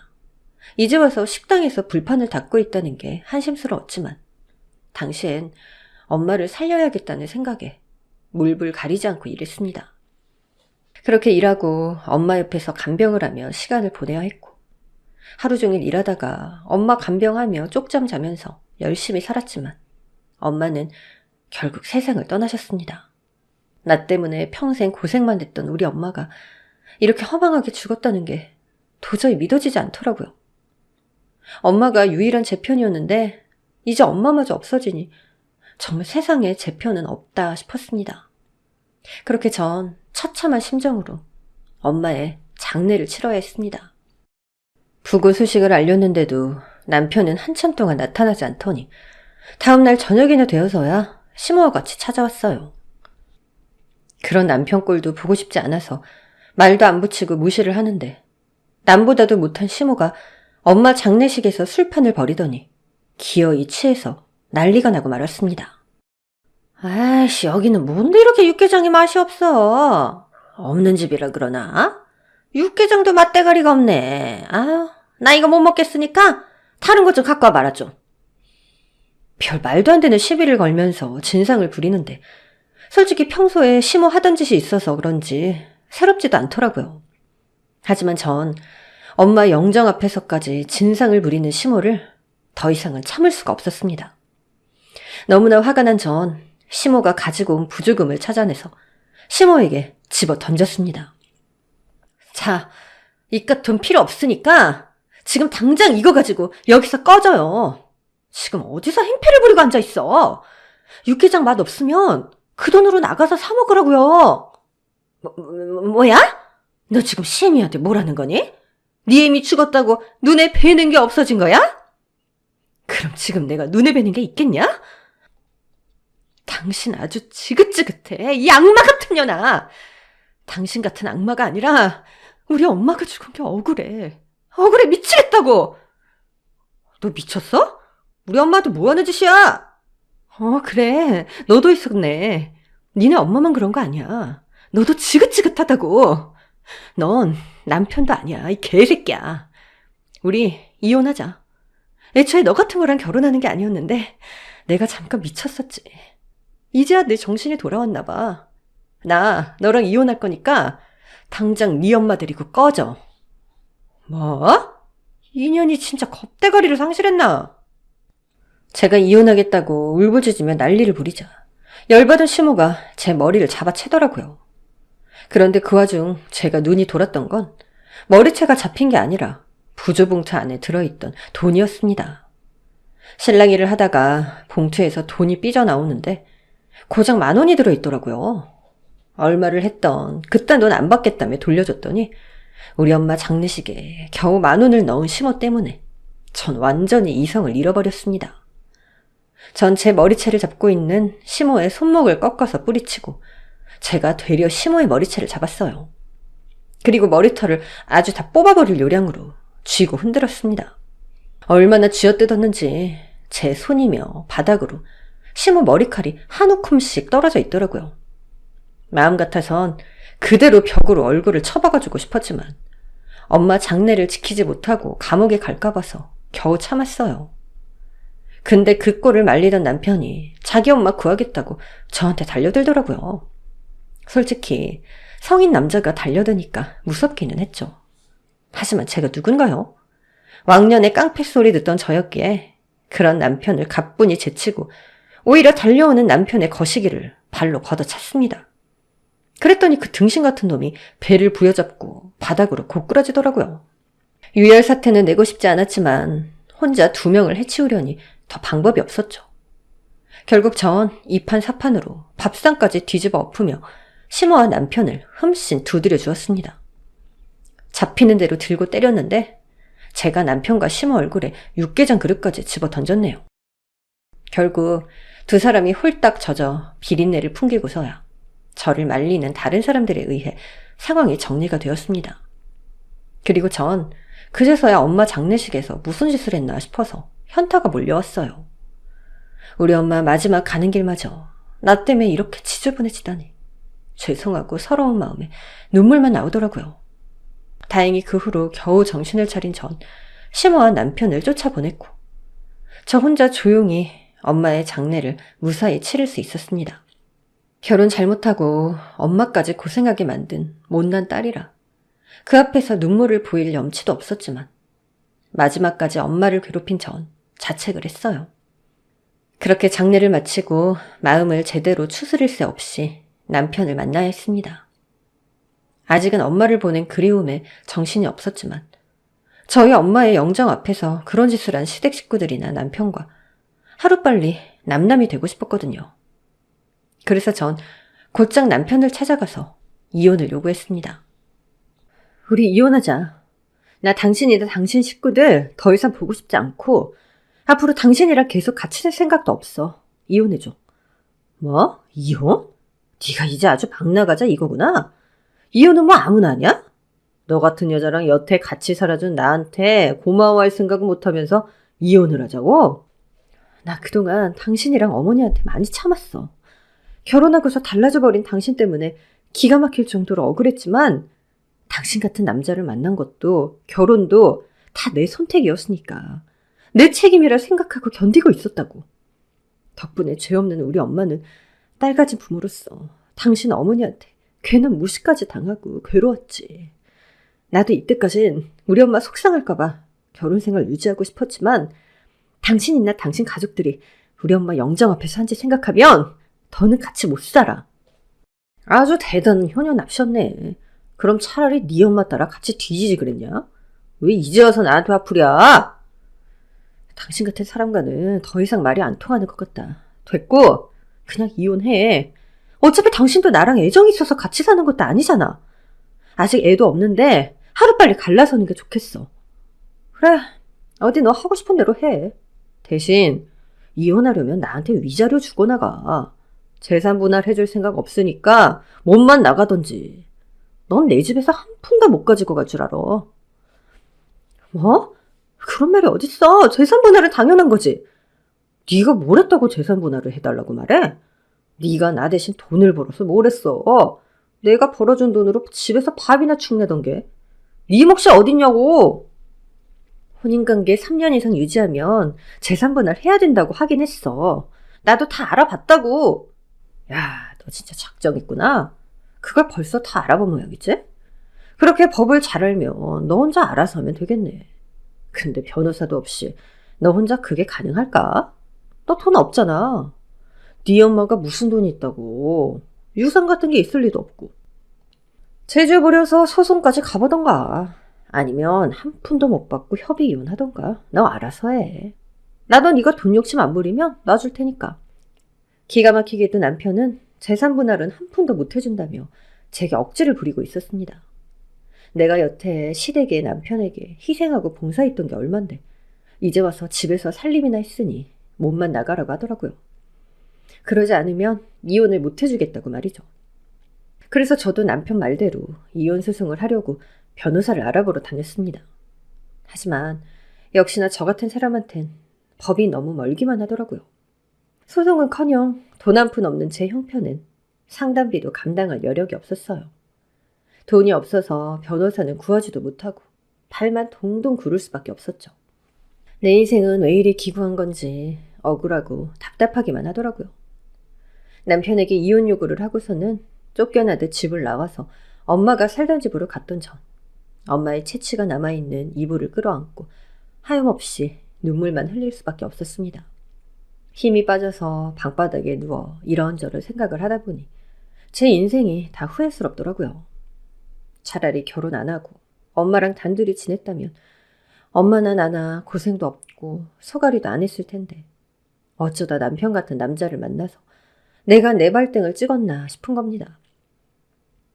이제 와서 식당에서 불판을 닦고 있다는 게 한심스러웠지만 당시엔 엄마를 살려야겠다는 생각에 물불 가리지 않고 일했습니다. 그렇게 일하고 엄마 옆에서 간병을 하며 시간을 보내야 했고 하루 종일 일하다가 엄마 간병하며 쪽잠 자면서 열심히 살았지만 엄마는 결국 세상을 떠나셨습니다. 나 때문에 평생 고생만 했던 우리 엄마가 이렇게 허망하게 죽었다는 게 도저히 믿어지지 않더라고요. 엄마가 유일한 제 편이었는데 이제 엄마마저 없어지니 정말 세상에 제 편은 없다 싶었습니다. 그렇게 전 처참한 심정으로 엄마의 장례를 치러야 했습니다. 부고 소식을 알렸는데도 남편은 한참 동안 나타나지 않더니 다음날 저녁이나 되어서야 시모와 같이 찾아왔어요. 그런 남편 꼴도 보고 싶지 않아서 말도 안 붙이고 무시를 하는데 남보다도 못한 시모가 엄마 장례식에서 술판을 벌이더니 기어이 취해서 난리가 나고 말았습니다. 아이씨, 여기는 뭔데 이렇게 육개장이 맛이 없어. 없는 집이라 그러나? 육개장도 맛대가리가 없네. 아유, 나 이거 못 먹겠으니까 다른 것 좀 갖고 와봐라 좀. 별 말도 안 되는 시비를 걸면서 진상을 부리는데 솔직히 평소에 시모 하던 짓이 있어서 그런지 새롭지도 않더라고요. 하지만 전 엄마 영정 앞에서까지 진상을 부리는 시모를 더 이상은 참을 수가 없었습니다. 너무나 화가 난 전 시모가 가지고 온 부조금을 찾아내서 시모에게 집어 던졌습니다. 자, 이깟 돈 필요 없으니까 지금 당장 이거 가지고 여기서 꺼져요. 지금 어디서 행패를 부리고 앉아있어. 육개장 맛 없으면 그 돈으로 나가서 사 먹으라고요. 뭐야? 너 지금 시애미한테 뭐라는 거니? 네 애미 죽었다고 눈에 뵈는 게 없어진 거야? 그럼 지금 내가 눈에 뵈는 게 있겠냐? 당신 아주 지긋지긋해. 이 악마 같은 년아. 당신 같은 악마가 아니라 우리 엄마가 죽은 게 억울해. 억울해 미치겠다고. 너 미쳤어? 우리 엄마도 뭐하는 짓이야? 그래. 너도 있었네. 니네 엄마만 그런 거 아니야. 너도 지긋지긋하다고. 넌 남편도 아니야, 이 개새끼야. 우리 이혼하자. 애초에 너 같은 거랑 결혼하는 게 아니었는데 내가 잠깐 미쳤었지. 이제야 내 정신이 돌아왔나 봐. 나 너랑 이혼할 거니까 당장 네 엄마 데리고 꺼져. 뭐? 인연이 진짜 겁대가리를 상실했나? 제가 이혼하겠다고 울부짖으며 난리를 부리자 열받은 시모가 제 머리를 잡아채더라고요. 그런데 그 와중 제가 눈이 돌았던 건 머리채가 잡힌 게 아니라 부조봉투 안에 들어있던 돈이었습니다. 실랑이를 하다가 봉투에서 돈이 삐져나오는데 고작 10,000원이 들어있더라고요. 얼마를 했던 그딴 돈 안 받겠다며 돌려줬더니 우리 엄마 장례식에 겨우 10,000원을 넣은 시모 때문에 전 완전히 이성을 잃어버렸습니다. 전 제 머리채를 잡고 있는 시모의 손목을 꺾어서 뿌리치고 제가 되려 시모의 머리채를 잡았어요. 그리고 머리털을 아주 다 뽑아버릴 요량으로 쥐고 흔들었습니다. 얼마나 쥐어뜯었는지 제 손이며 바닥으로 시모 머리칼이 한 움큼씩 떨어져 있더라고요. 마음 같아선 그대로 벽으로 얼굴을 쳐박아주고 싶었지만 엄마 장례를 지키지 못하고 감옥에 갈까 봐서 겨우 참았어요. 근데 그 꼴을 말리던 남편이 자기 엄마 구하겠다고 저한테 달려들더라고요. 솔직히 성인 남자가 달려드니까 무섭기는 했죠. 하지만 제가 누군가요? 왕년에 깡패 소리 듣던 저였기에 그런 남편을 가뿐히 제치고 오히려 달려오는 남편의 거시기를 발로 걷어찼습니다. 그랬더니 그 등신 같은 놈이 배를 부여잡고 바닥으로 고꾸라지더라고요. 유혈 사태는 내고 싶지 않았지만 혼자 2명을 해치우려니 더 방법이 없었죠. 결국 전 2판 4판으로 밥상까지 뒤집어 엎으며 시모와 남편을 흠씬 두드려 주었습니다. 잡히는 대로 들고 때렸는데 제가 남편과 시모 얼굴에 육개장 그릇까지 집어 던졌네요. 결국 2 사람이 홀딱 젖어 비린내를 풍기고서야 저를 말리는 다른 사람들에 의해 상황이 정리가 되었습니다. 그리고 전 그제서야 엄마 장례식에서 무슨 짓을 했나 싶어서 현타가 몰려왔어요. 우리 엄마 마지막 가는 길마저 나 때문에 이렇게 지저분해지다니. 죄송하고 서러운 마음에 눈물만 나오더라고요. 다행히 그 후로 겨우 정신을 차린 전 시모와 남편을 쫓아보냈고 저 혼자 조용히 엄마의 장례를 무사히 치를 수 있었습니다. 결혼 잘못하고 엄마까지 고생하게 만든 못난 딸이라 그 앞에서 눈물을 보일 염치도 없었지만 마지막까지 엄마를 괴롭힌 전 자책을 했어요. 그렇게 장례를 마치고 마음을 제대로 추스릴 새 없이 남편을 만나야 했습니다. 아직은 엄마를 보낸 그리움에 정신이 없었지만 저희 엄마의 영정 앞에서 그런 짓을 한 시댁 식구들이나 남편과 하루빨리 남남이 되고 싶었거든요. 그래서 전 곧장 남편을 찾아가서 이혼을 요구했습니다. 우리 이혼하자. 나 당신이나 당신 식구들 더 이상 보고 싶지 않고 앞으로 당신이랑 계속 같이 살 생각도 없어. 이혼해줘. 뭐? 이혼? 네가 이제 아주 박 나가자 이거구나? 이혼은 뭐 아무나 하냐? 너 같은 여자랑 여태 같이 살아준 나한테 고마워할 생각 못하면서 이혼을 하자고? 나 그동안 당신이랑 어머니한테 많이 참았어. 결혼하고서 달라져버린 당신 때문에 기가 막힐 정도로 억울했지만 당신 같은 남자를 만난 것도 결혼도 다 내 선택이었으니까 내 책임이라 생각하고 견디고 있었다고. 덕분에 죄 없는 우리 엄마는 딸 가진 부모로서 당신 어머니한테 괜한 무시까지 당하고 괴로웠지. 나도 이때까진 우리 엄마 속상할까봐 결혼 생활 유지하고 싶었지만 당신이나 당신 가족들이 우리 엄마 영정 앞에서 한 짓 생각하면 더는 같이 못 살아. 아주 대단한 효녀 납셨네. 그럼 차라리 네 엄마 따라 같이 뒤지지 그랬냐? 왜 이제 와서 나한테 화풀이야? 당신 같은 사람과는 더 이상 말이 안 통하는 것 같다. 됐고 그냥 이혼해. 어차피 당신도 나랑 애정이 있어서 같이 사는 것도 아니잖아. 아직 애도 없는데 하루빨리 갈라서는 게 좋겠어. 그래, 어디 너 하고 싶은 대로 해. 대신 이혼하려면 나한테 위자료 주고 나가. 재산 분할해줄 생각 없으니까 몸만 나가던지. 넌 내 집에서 한 푼도 못 가지고 갈 줄 알아. 뭐? 그런 말이 어딨어. 재산 분할은 당연한 거지. 네가 뭘 했다고 재산 분할을 해달라고 말해? 네가 나 대신 돈을 벌어서 뭘 했어. 내가 벌어준 돈으로 집에서 밥이나 축내던 게 네 몫이 어딨냐고. 혼인관계 3년 이상 유지하면 재산분할 해야 된다고 하긴 했어. 나도 다 알아봤다고. 야, 너 진짜 작정 있구나. 그걸 벌써 다 알아본 모양이지? 그렇게 법을 잘 알면 너 혼자 알아서 하면 되겠네. 근데 변호사도 없이 너 혼자 그게 가능할까? 너 돈 없잖아. 네 엄마가 무슨 돈이 있다고. 유산 같은 게 있을 리도 없고. 제주 부려서 소송까지 가보던가. 아니면 한 푼도 못 받고 협의 이혼하던가. 너 알아서 해. 나도 네가 돈 욕심 안 부리면 놔줄 테니까. 기가 막히게도 남편은 재산 분할은 한 푼도 못 해준다며 제게 억지를 부리고 있었습니다. 내가 여태 시댁에 남편에게 희생하고 봉사했던 게 얼만데 이제 와서 집에서 살림이나 했으니 몸만 나가라고 하더라고요. 그러지 않으면 이혼을 못 해주겠다고 말이죠. 그래서 저도 남편 말대로 이혼 소송을 하려고 변호사를 알아보러 다녔습니다. 하지만 역시나 저 같은 사람한텐 법이 너무 멀기만 하더라고요. 소송은커녕 돈 한 푼 없는 제 형편은 상담비도 감당할 여력이 없었어요. 돈이 없어서 변호사는 구하지도 못하고 발만 동동 구를 수밖에 없었죠. 내 인생은 왜 이리 기구한 건지 억울하고 답답하기만 하더라고요. 남편에게 이혼 요구를 하고서는 쫓겨나듯 집을 나와서 엄마가 살던 집으로 갔던 전 엄마의 채취가 남아있는 이불을 끌어안고 하염없이 눈물만 흘릴 수밖에 없었습니다. 힘이 빠져서 방바닥에 누워 이런저런 생각을 하다 보니 제 인생이 다 후회스럽더라고요. 차라리 결혼 안 하고 엄마랑 단둘이 지냈다면 엄마나 나나 고생도 없고 소가리도 안 했을 텐데 어쩌다 남편 같은 남자를 만나서 내가 내 발등을 찍었나 싶은 겁니다.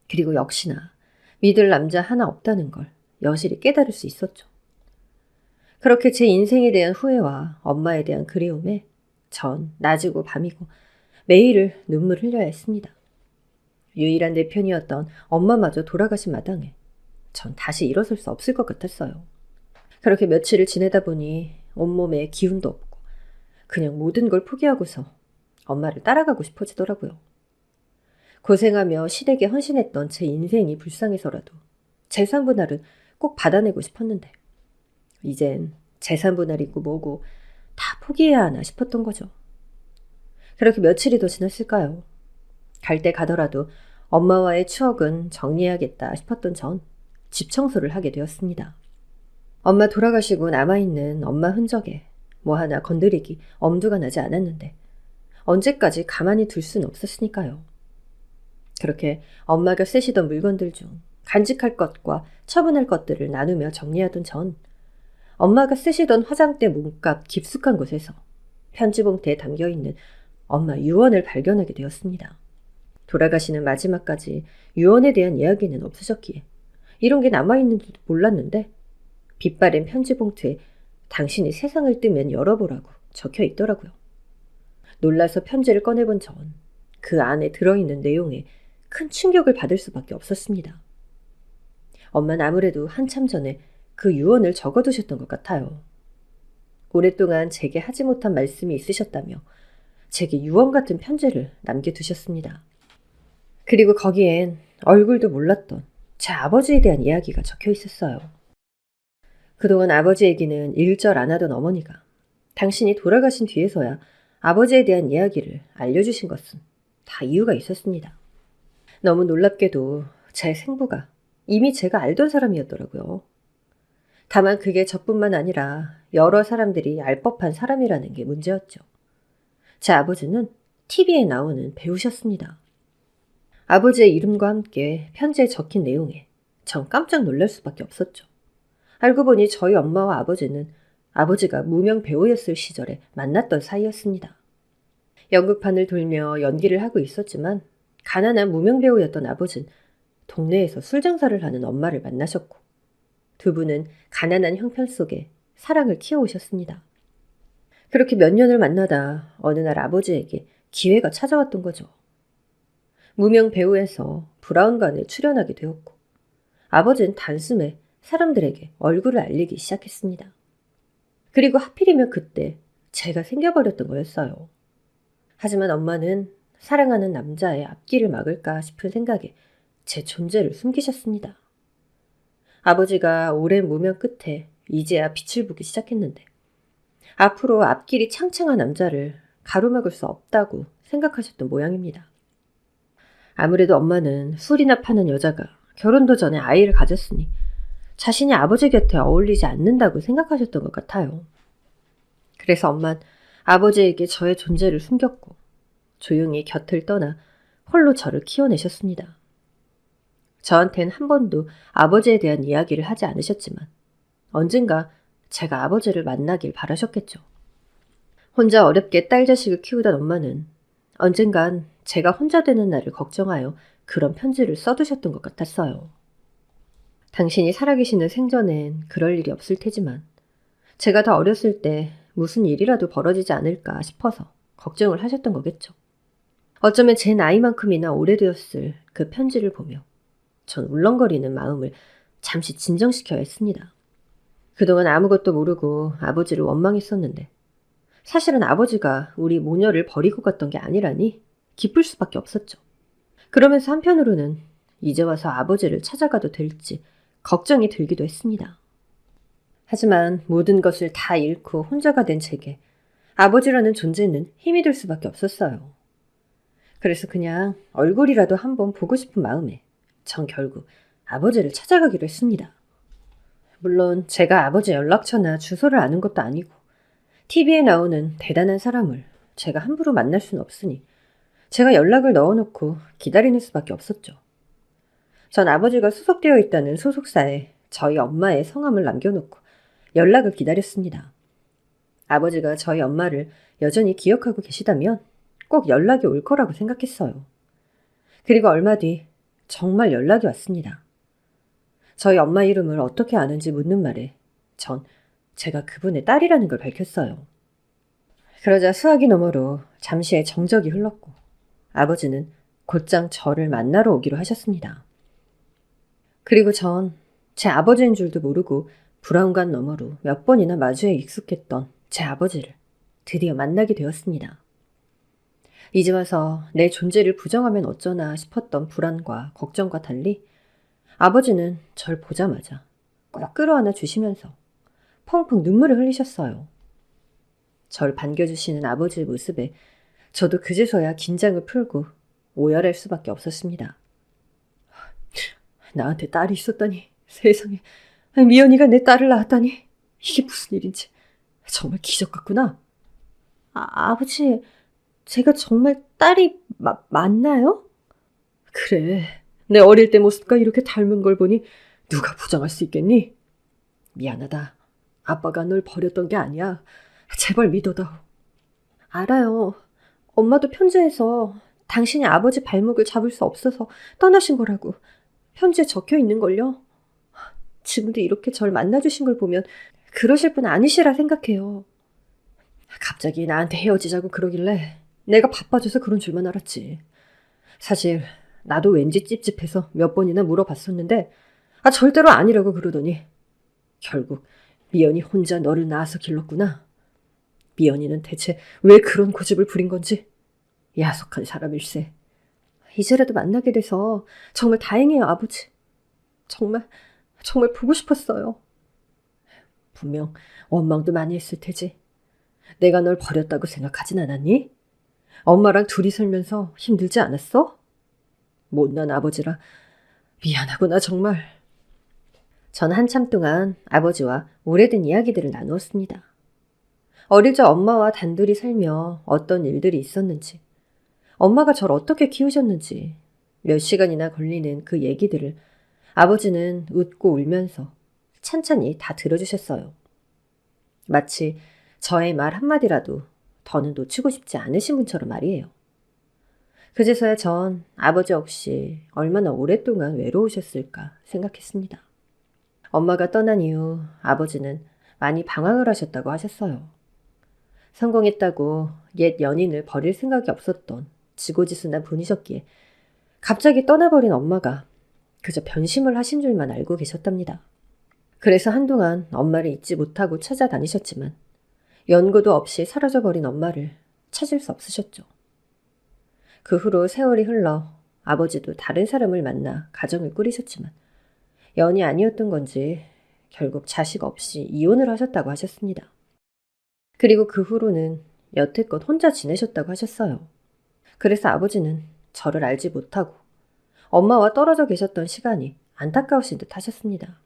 그리고 역시나 믿을 남자 하나 없다는 걸 여실히 깨달을 수 있었죠. 그렇게 제 인생에 대한 후회와 엄마에 대한 그리움에 전 낮이고 밤이고 매일을 눈물 흘려야 했습니다. 유일한 내 편이었던 엄마마저 돌아가신 마당에 전 다시 일어설 수 없을 것 같았어요. 그렇게 며칠을 지내다 보니 온몸에 기운도 없고 그냥 모든 걸 포기하고서 엄마를 따라가고 싶어지더라고요. 고생하며 시댁에 헌신했던 제 인생이 불쌍해서라도 재산 분할은 꼭 받아내고 싶었는데 이젠 재산 분할이고 뭐고 다 포기해야 하나 싶었던 거죠. 그렇게 며칠이 더 지났을까요? 갈 때 가더라도 엄마와의 추억은 정리해야겠다 싶었던 전 집 청소를 하게 되었습니다. 엄마 돌아가시고 남아있는 엄마 흔적에 뭐 하나 건드리기 엄두가 나지 않았는데 언제까지 가만히 둘 수는 없었으니까요. 그렇게 엄마가 쓰시던 물건들 중 간직할 것과 처분할 것들을 나누며 정리하던 전 엄마가 쓰시던 화장대 문갑 깊숙한 곳에서 편지 봉투에 담겨있는 엄마 유언을 발견하게 되었습니다. 돌아가시는 마지막까지 유언에 대한 이야기는 없으셨기에 이런 게 남아있는지도 몰랐는데 빛바랜 편지 봉투에 당신이 세상을 뜨면 열어보라고 적혀 있더라고요. 놀라서 편지를 꺼내본 전 그 안에 들어있는 내용에 큰 충격을 받을 수밖에 없었습니다. 엄마는 아무래도 한참 전에 그 유언을 적어두셨던 것 같아요. 오랫동안 제게 하지 못한 말씀이 있으셨다며 제게 유언 같은 편지를 남겨두셨습니다. 그리고 거기엔 얼굴도 몰랐던 제 아버지에 대한 이야기가 적혀 있었어요. 그동안 아버지 얘기는 일절 안 하던 어머니가 당신이 돌아가신 뒤에서야 아버지에 대한 이야기를 알려주신 것은 다 이유가 있었습니다. 너무 놀랍게도 제 생부가 이미 제가 알던 사람이었더라고요. 다만 그게 저뿐만 아니라 여러 사람들이 알 법한 사람이라는 게 문제였죠. 제 아버지는 TV에 나오는 배우셨습니다. 아버지의 이름과 함께 편지에 적힌 내용에 전 깜짝 놀랄 수밖에 없었죠. 알고 보니 저희 엄마와 아버지는 아버지가 무명 배우였을 시절에 만났던 사이였습니다. 연극판을 돌며 연기를 하고 있었지만 가난한 무명 배우였던 아버지는 동네에서 술 장사를 하는 엄마를 만나셨고 두 분은 가난한 형편 속에 사랑을 키워오셨습니다. 그렇게 몇 년을 만나다 어느 날 아버지에게 기회가 찾아왔던 거죠. 무명 배우에서 브라운관에 출연하게 되었고 아버지는 단숨에 사람들에게 얼굴을 알리기 시작했습니다. 그리고 하필이면 그때 제가 생겨버렸던 거였어요. 하지만 엄마는 사랑하는 남자의 앞길을 막을까 싶은 생각에 제 존재를 숨기셨습니다. 아버지가 오랜 무명 끝에 이제야 빛을 보기 시작했는데 앞으로 앞길이 창창한 남자를 가로막을 수 없다고 생각하셨던 모양입니다. 아무래도 엄마는 술이나 파는 여자가 결혼도 전에 아이를 가졌으니 자신이 아버지 곁에 어울리지 않는다고 생각하셨던 것 같아요. 그래서 엄만 아버지에게 저의 존재를 숨겼고 조용히 곁을 떠나 홀로 저를 키워내셨습니다. 저한텐 한 번도 아버지에 대한 이야기를 하지 않으셨지만 언젠가 제가 아버지를 만나길 바라셨겠죠. 혼자 어렵게 딸 자식을 키우던 엄마는 언젠간 제가 혼자 되는 날을 걱정하여 그런 편지를 써두셨던 것 같았어요. 당신이 살아계시는 생전엔 그럴 일이 없을 테지만 제가 더 어렸을 때 무슨 일이라도 벌어지지 않을까 싶어서 걱정을 하셨던 거겠죠. 어쩌면 제 나이만큼이나 오래되었을 그 편지를 보며 전 울렁거리는 마음을 잠시 진정시켜야 했습니다. 그동안 아무것도 모르고 아버지를 원망했었는데 사실은 아버지가 우리 모녀를 버리고 갔던 게 아니라니 기쁠 수밖에 없었죠. 그러면서 한편으로는 이제 와서 아버지를 찾아가도 될지 걱정이 들기도 했습니다. 하지만 모든 것을 다 잃고 혼자가 된 제게 아버지라는 존재는 힘이 될 수밖에 없었어요. 그래서 그냥 얼굴이라도 한번 보고 싶은 마음에 전 결국 아버지를 찾아가기로 했습니다. 물론 제가 아버지 연락처나 주소를 아는 것도 아니고 TV에 나오는 대단한 사람을 제가 함부로 만날 수는 없으니 제가 연락을 넣어놓고 기다리는 수밖에 없었죠. 전 아버지가 소속되어 있다는 소속사에 저희 엄마의 성함을 남겨놓고 연락을 기다렸습니다. 아버지가 저희 엄마를 여전히 기억하고 계시다면 꼭 연락이 올 거라고 생각했어요. 그리고 얼마 뒤 정말 연락이 왔습니다. 저희 엄마 이름을 어떻게 아는지 묻는 말에 전 제가 그분의 딸이라는 걸 밝혔어요. 그러자 수화기 너머로 잠시의 정적이 흘렀고 아버지는 곧장 저를 만나러 오기로 하셨습니다. 그리고 전 제 아버지인 줄도 모르고 브라운관 너머로 몇 번이나 마주해 익숙했던 제 아버지를 드디어 만나게 되었습니다. 이제 와서 내 존재를 부정하면 어쩌나 싶었던 불안과 걱정과 달리 아버지는 절 보자마자 꼭 끌어안아 주시면서 펑펑 눈물을 흘리셨어요. 절 반겨주시는 아버지의 모습에 저도 그제서야 긴장을 풀고 오열할 수밖에 없었습니다. 나한테 딸이 있었다니, 세상에. 미연이가 내 딸을 낳았다니, 이게 무슨 일인지 정말 기적 같구나. 아버지, 제가 정말 딸이 맞나요? 그래, 내 어릴 때 모습과 이렇게 닮은 걸 보니 누가 부정할 수 있겠니? 미안하다. 아빠가 널 버렸던 게 아니야. 제발 믿어다오. 알아요. 엄마도 편지에서 당신이 아버지 발목을 잡을 수 없어서 떠나신 거라고 편지에 적혀 있는걸요. 지금도 이렇게 절 만나주신 걸 보면 그러실 분 아니시라 생각해요. 갑자기 나한테 헤어지자고 그러길래 내가 바빠져서 그런 줄만 알았지. 사실 나도 왠지 찝찝해서 몇 번이나 물어봤었는데 절대로 아니라고 그러더니 결국 미연이 혼자 너를 낳아서 길렀구나. 미연이는 대체 왜 그런 고집을 부린 건지 야속한 사람일세. 이제라도 만나게 돼서 정말 다행이에요, 아버지. 정말 보고 싶었어요. 분명 원망도 많이 했을 테지. 내가 널 버렸다고 생각하진 않았니? 엄마랑 둘이 살면서 힘들지 않았어? 못난 아버지라 미안하구나 정말. 전 한참 동안 아버지와 오래된 이야기들을 나누었습니다. 어릴 적 엄마와 단둘이 살며 어떤 일들이 있었는지, 엄마가 절 어떻게 키우셨는지 몇 시간이나 걸리는 그 얘기들을 아버지는 웃고 울면서 찬찬히 다 들어주셨어요. 마치 저의 말 한마디라도 더는 놓치고 싶지 않으신 분처럼 말이에요. 그제서야 전 아버지 없이 얼마나 오랫동안 외로우셨을까 생각했습니다. 엄마가 떠난 이후 아버지는 많이 방황을 하셨다고 하셨어요. 성공했다고 옛 연인을 버릴 생각이 없었던 지고지순한 분이셨기에 갑자기 떠나버린 엄마가 그저 변심을 하신 줄만 알고 계셨답니다. 그래서 한동안 엄마를 잊지 못하고 찾아다니셨지만 연고도 없이 사라져버린 엄마를 찾을 수 없으셨죠. 그 후로 세월이 흘러 아버지도 다른 사람을 만나 가정을 꾸리셨지만 연이 아니었던 건지 결국 자식 없이 이혼을 하셨다고 하셨습니다. 그리고 그 후로는 여태껏 혼자 지내셨다고 하셨어요. 그래서 아버지는 저를 알지 못하고 엄마와 떨어져 계셨던 시간이 안타까우신 듯 하셨습니다.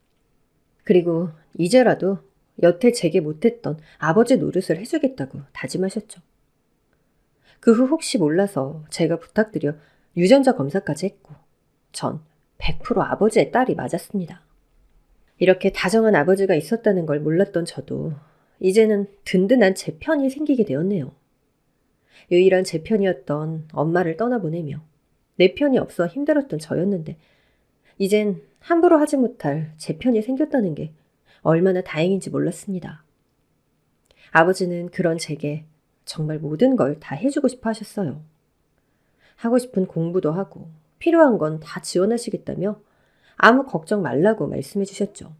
그리고 이제라도 여태 제게 못했던 아버지 노릇을 해주겠다고 다짐하셨죠. 그 후 혹시 몰라서 제가 부탁드려 유전자 검사까지 했고 전 100% 아버지의 딸이 맞았습니다. 이렇게 다정한 아버지가 있었다는 걸 몰랐던 저도 이제는 든든한 제 편이 생기게 되었네요. 유일한 제 편이었던 엄마를 떠나보내며 내 편이 없어 힘들었던 저였는데 이젠 함부로 하지 못할 제 편이 생겼다는 게 얼마나 다행인지 몰랐습니다. 아버지는 그런 제게 정말 모든 걸 다 해주고 싶어 하셨어요. 하고 싶은 공부도 하고 필요한 건 다 지원하시겠다며 아무 걱정 말라고 말씀해 주셨죠.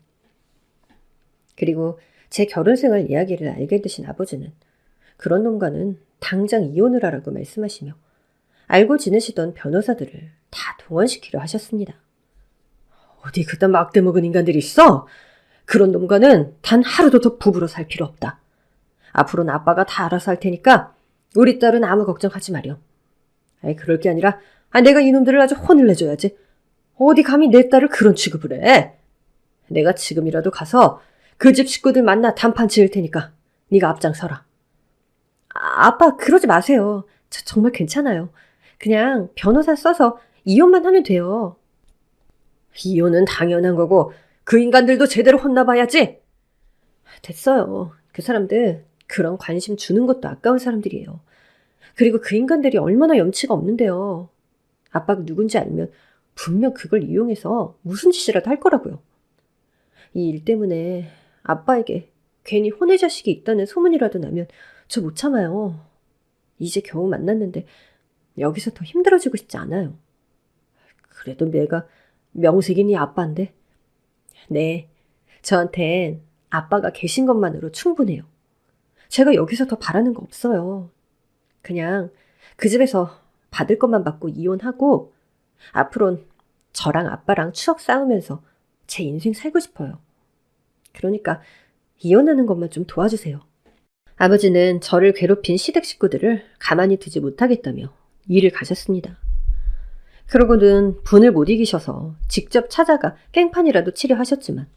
그리고 제 결혼 생활 이야기를 알게 되신 아버지는 그런 놈과는 당장 이혼을 하라고 말씀하시며 알고 지내시던 변호사들을 다 동원시키려 하셨습니다. 어디 그딴 막대 먹은 인간들이 있어? 그런 놈과는 단 하루도 더 부부로 살 필요 없다. 앞으로는 아빠가 다 알아서 할 테니까 우리 딸은 아무 걱정하지 마렴. 아이 그럴 게 아니라 내가 이놈들을 아주 혼을 내줘야지. 어디 감히 내 딸을 그런 취급을 해. 내가 지금이라도 가서 그 집 식구들 만나 단판 지을 테니까 네가 앞장서라. 아빠 그러지 마세요. 저 정말 괜찮아요. 그냥 변호사 써서 이혼만 하면 돼요. 이혼은 당연한 거고 그 인간들도 제대로 혼나봐야지. 됐어요. 그 사람들 그런 관심 주는 것도 아까운 사람들이에요. 그리고 그 인간들이 얼마나 염치가 없는데요. 아빠가 누군지 알면 분명 그걸 이용해서 무슨 짓이라도 할 거라고요. 이 일 때문에 아빠에게 괜히 혼의 자식이 있다는 소문이라도 나면 저 못 참아요. 이제 겨우 만났는데 여기서 더 힘들어지고 싶지 않아요. 그래도 내가 명색이 네 아빠인데. 네, 저한텐 아빠가 계신 것만으로 충분해요. 제가 여기서 더 바라는 거 없어요. 그냥 그 집에서 받을 것만 받고 이혼하고 앞으로는 저랑 아빠랑 추억 쌓으면서 제 인생 살고 싶어요. 그러니까 이혼하는 것만 좀 도와주세요. 아버지는 저를 괴롭힌 시댁 식구들을 가만히 두지 못하겠다며 일을 가셨습니다. 그러고는 분을 못 이기셔서 직접 찾아가 깽판이라도 치려 하셨지만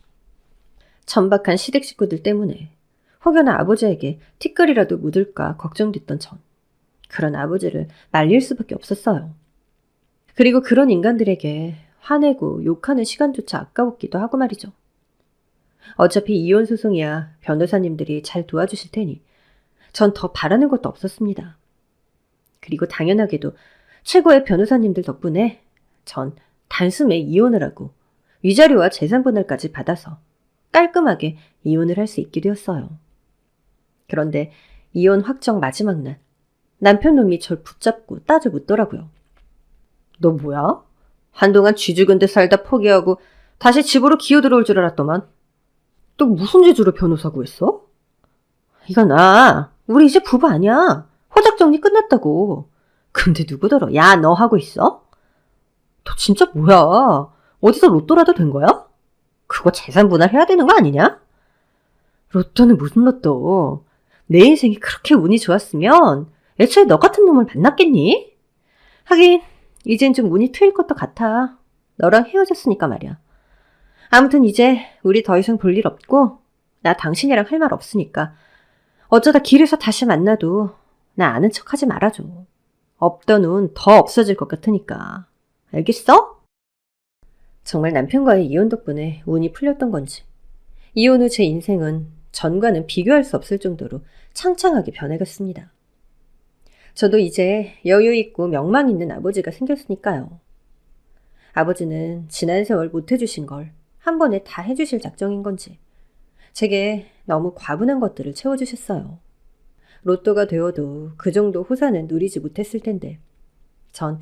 천박한 시댁 식구들 때문에 혹여나 아버지에게 티끌이라도 묻을까 걱정됐던 전 그런 아버지를 말릴 수밖에 없었어요. 그리고 그런 인간들에게 화내고 욕하는 시간조차 아까웠기도 하고 말이죠. 어차피 이혼 소송이야 변호사님들이 잘 도와주실 테니 전 더 바라는 것도 없었습니다. 그리고 당연하게도 최고의 변호사님들 덕분에 전 단숨에 이혼을 하고 위자료와 재산분할까지 받아서 깔끔하게 이혼을 할 수 있게 되었어요. 그런데 이혼 확정 마지막 날 남편 놈이 절 붙잡고 따져 묻더라고요. 너 뭐야? 한동안 쥐 죽은 데 살다 포기하고 다시 집으로 기어 들어올 줄 알았더만. 또 무슨 죄주로 변호사 구했어? 이거 나 우리 이제 부부 아니야. 호적 정리 끝났다고. 근데 누구더러 야 너 하고 있어? 너 진짜 뭐야? 어디서 로또라도 된 거야? 그거 재산 분할해야 되는 거 아니냐? 로또는 무슨 로또? 내 인생이 그렇게 운이 좋았으면 애초에 너 같은 놈을 만났겠니? 하긴 이젠 좀 운이 트일 것도 같아. 너랑 헤어졌으니까 말이야. 아무튼 이제 우리 더 이상 볼 일 없고 나 당신이랑 할 말 없으니까 어쩌다 길에서 다시 만나도 나 아는 척 하지 말아줘. 없던 운 더 없어질 것 같으니까. 알겠어? 정말 남편과의 이혼 덕분에 운이 풀렸던 건지 이혼 후 제 인생은 전과는 비교할 수 없을 정도로 창창하게 변해갔습니다. 저도 이제 여유 있고 명망 있는 아버지가 생겼으니까요. 아버지는 지난 세월 못 해주신 걸 한 번에 다 해주실 작정인 건지 제게 너무 과분한 것들을 채워주셨어요. 로또가 되어도 그 정도 호사는 누리지 못했을 텐데 전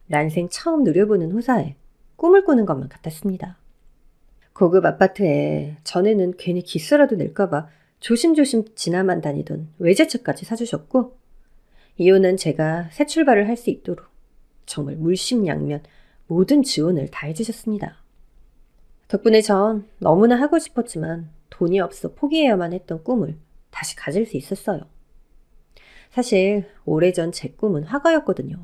난생 처음 누려보는 호사에 꿈을 꾸는 것만 같았습니다. 고급 아파트에 전에는 괜히 기스라도 낼까봐 조심조심 지나만 다니던 외제차까지 사주셨고 이혼한 제가 새 출발을 할 수 있도록 정말 물심양면 모든 지원을 다 해주셨습니다. 덕분에 전 너무나 하고 싶었지만 돈이 없어 포기해야만 했던 꿈을 다시 가질 수 있었어요. 사실 오래전 제 꿈은 화가였거든요.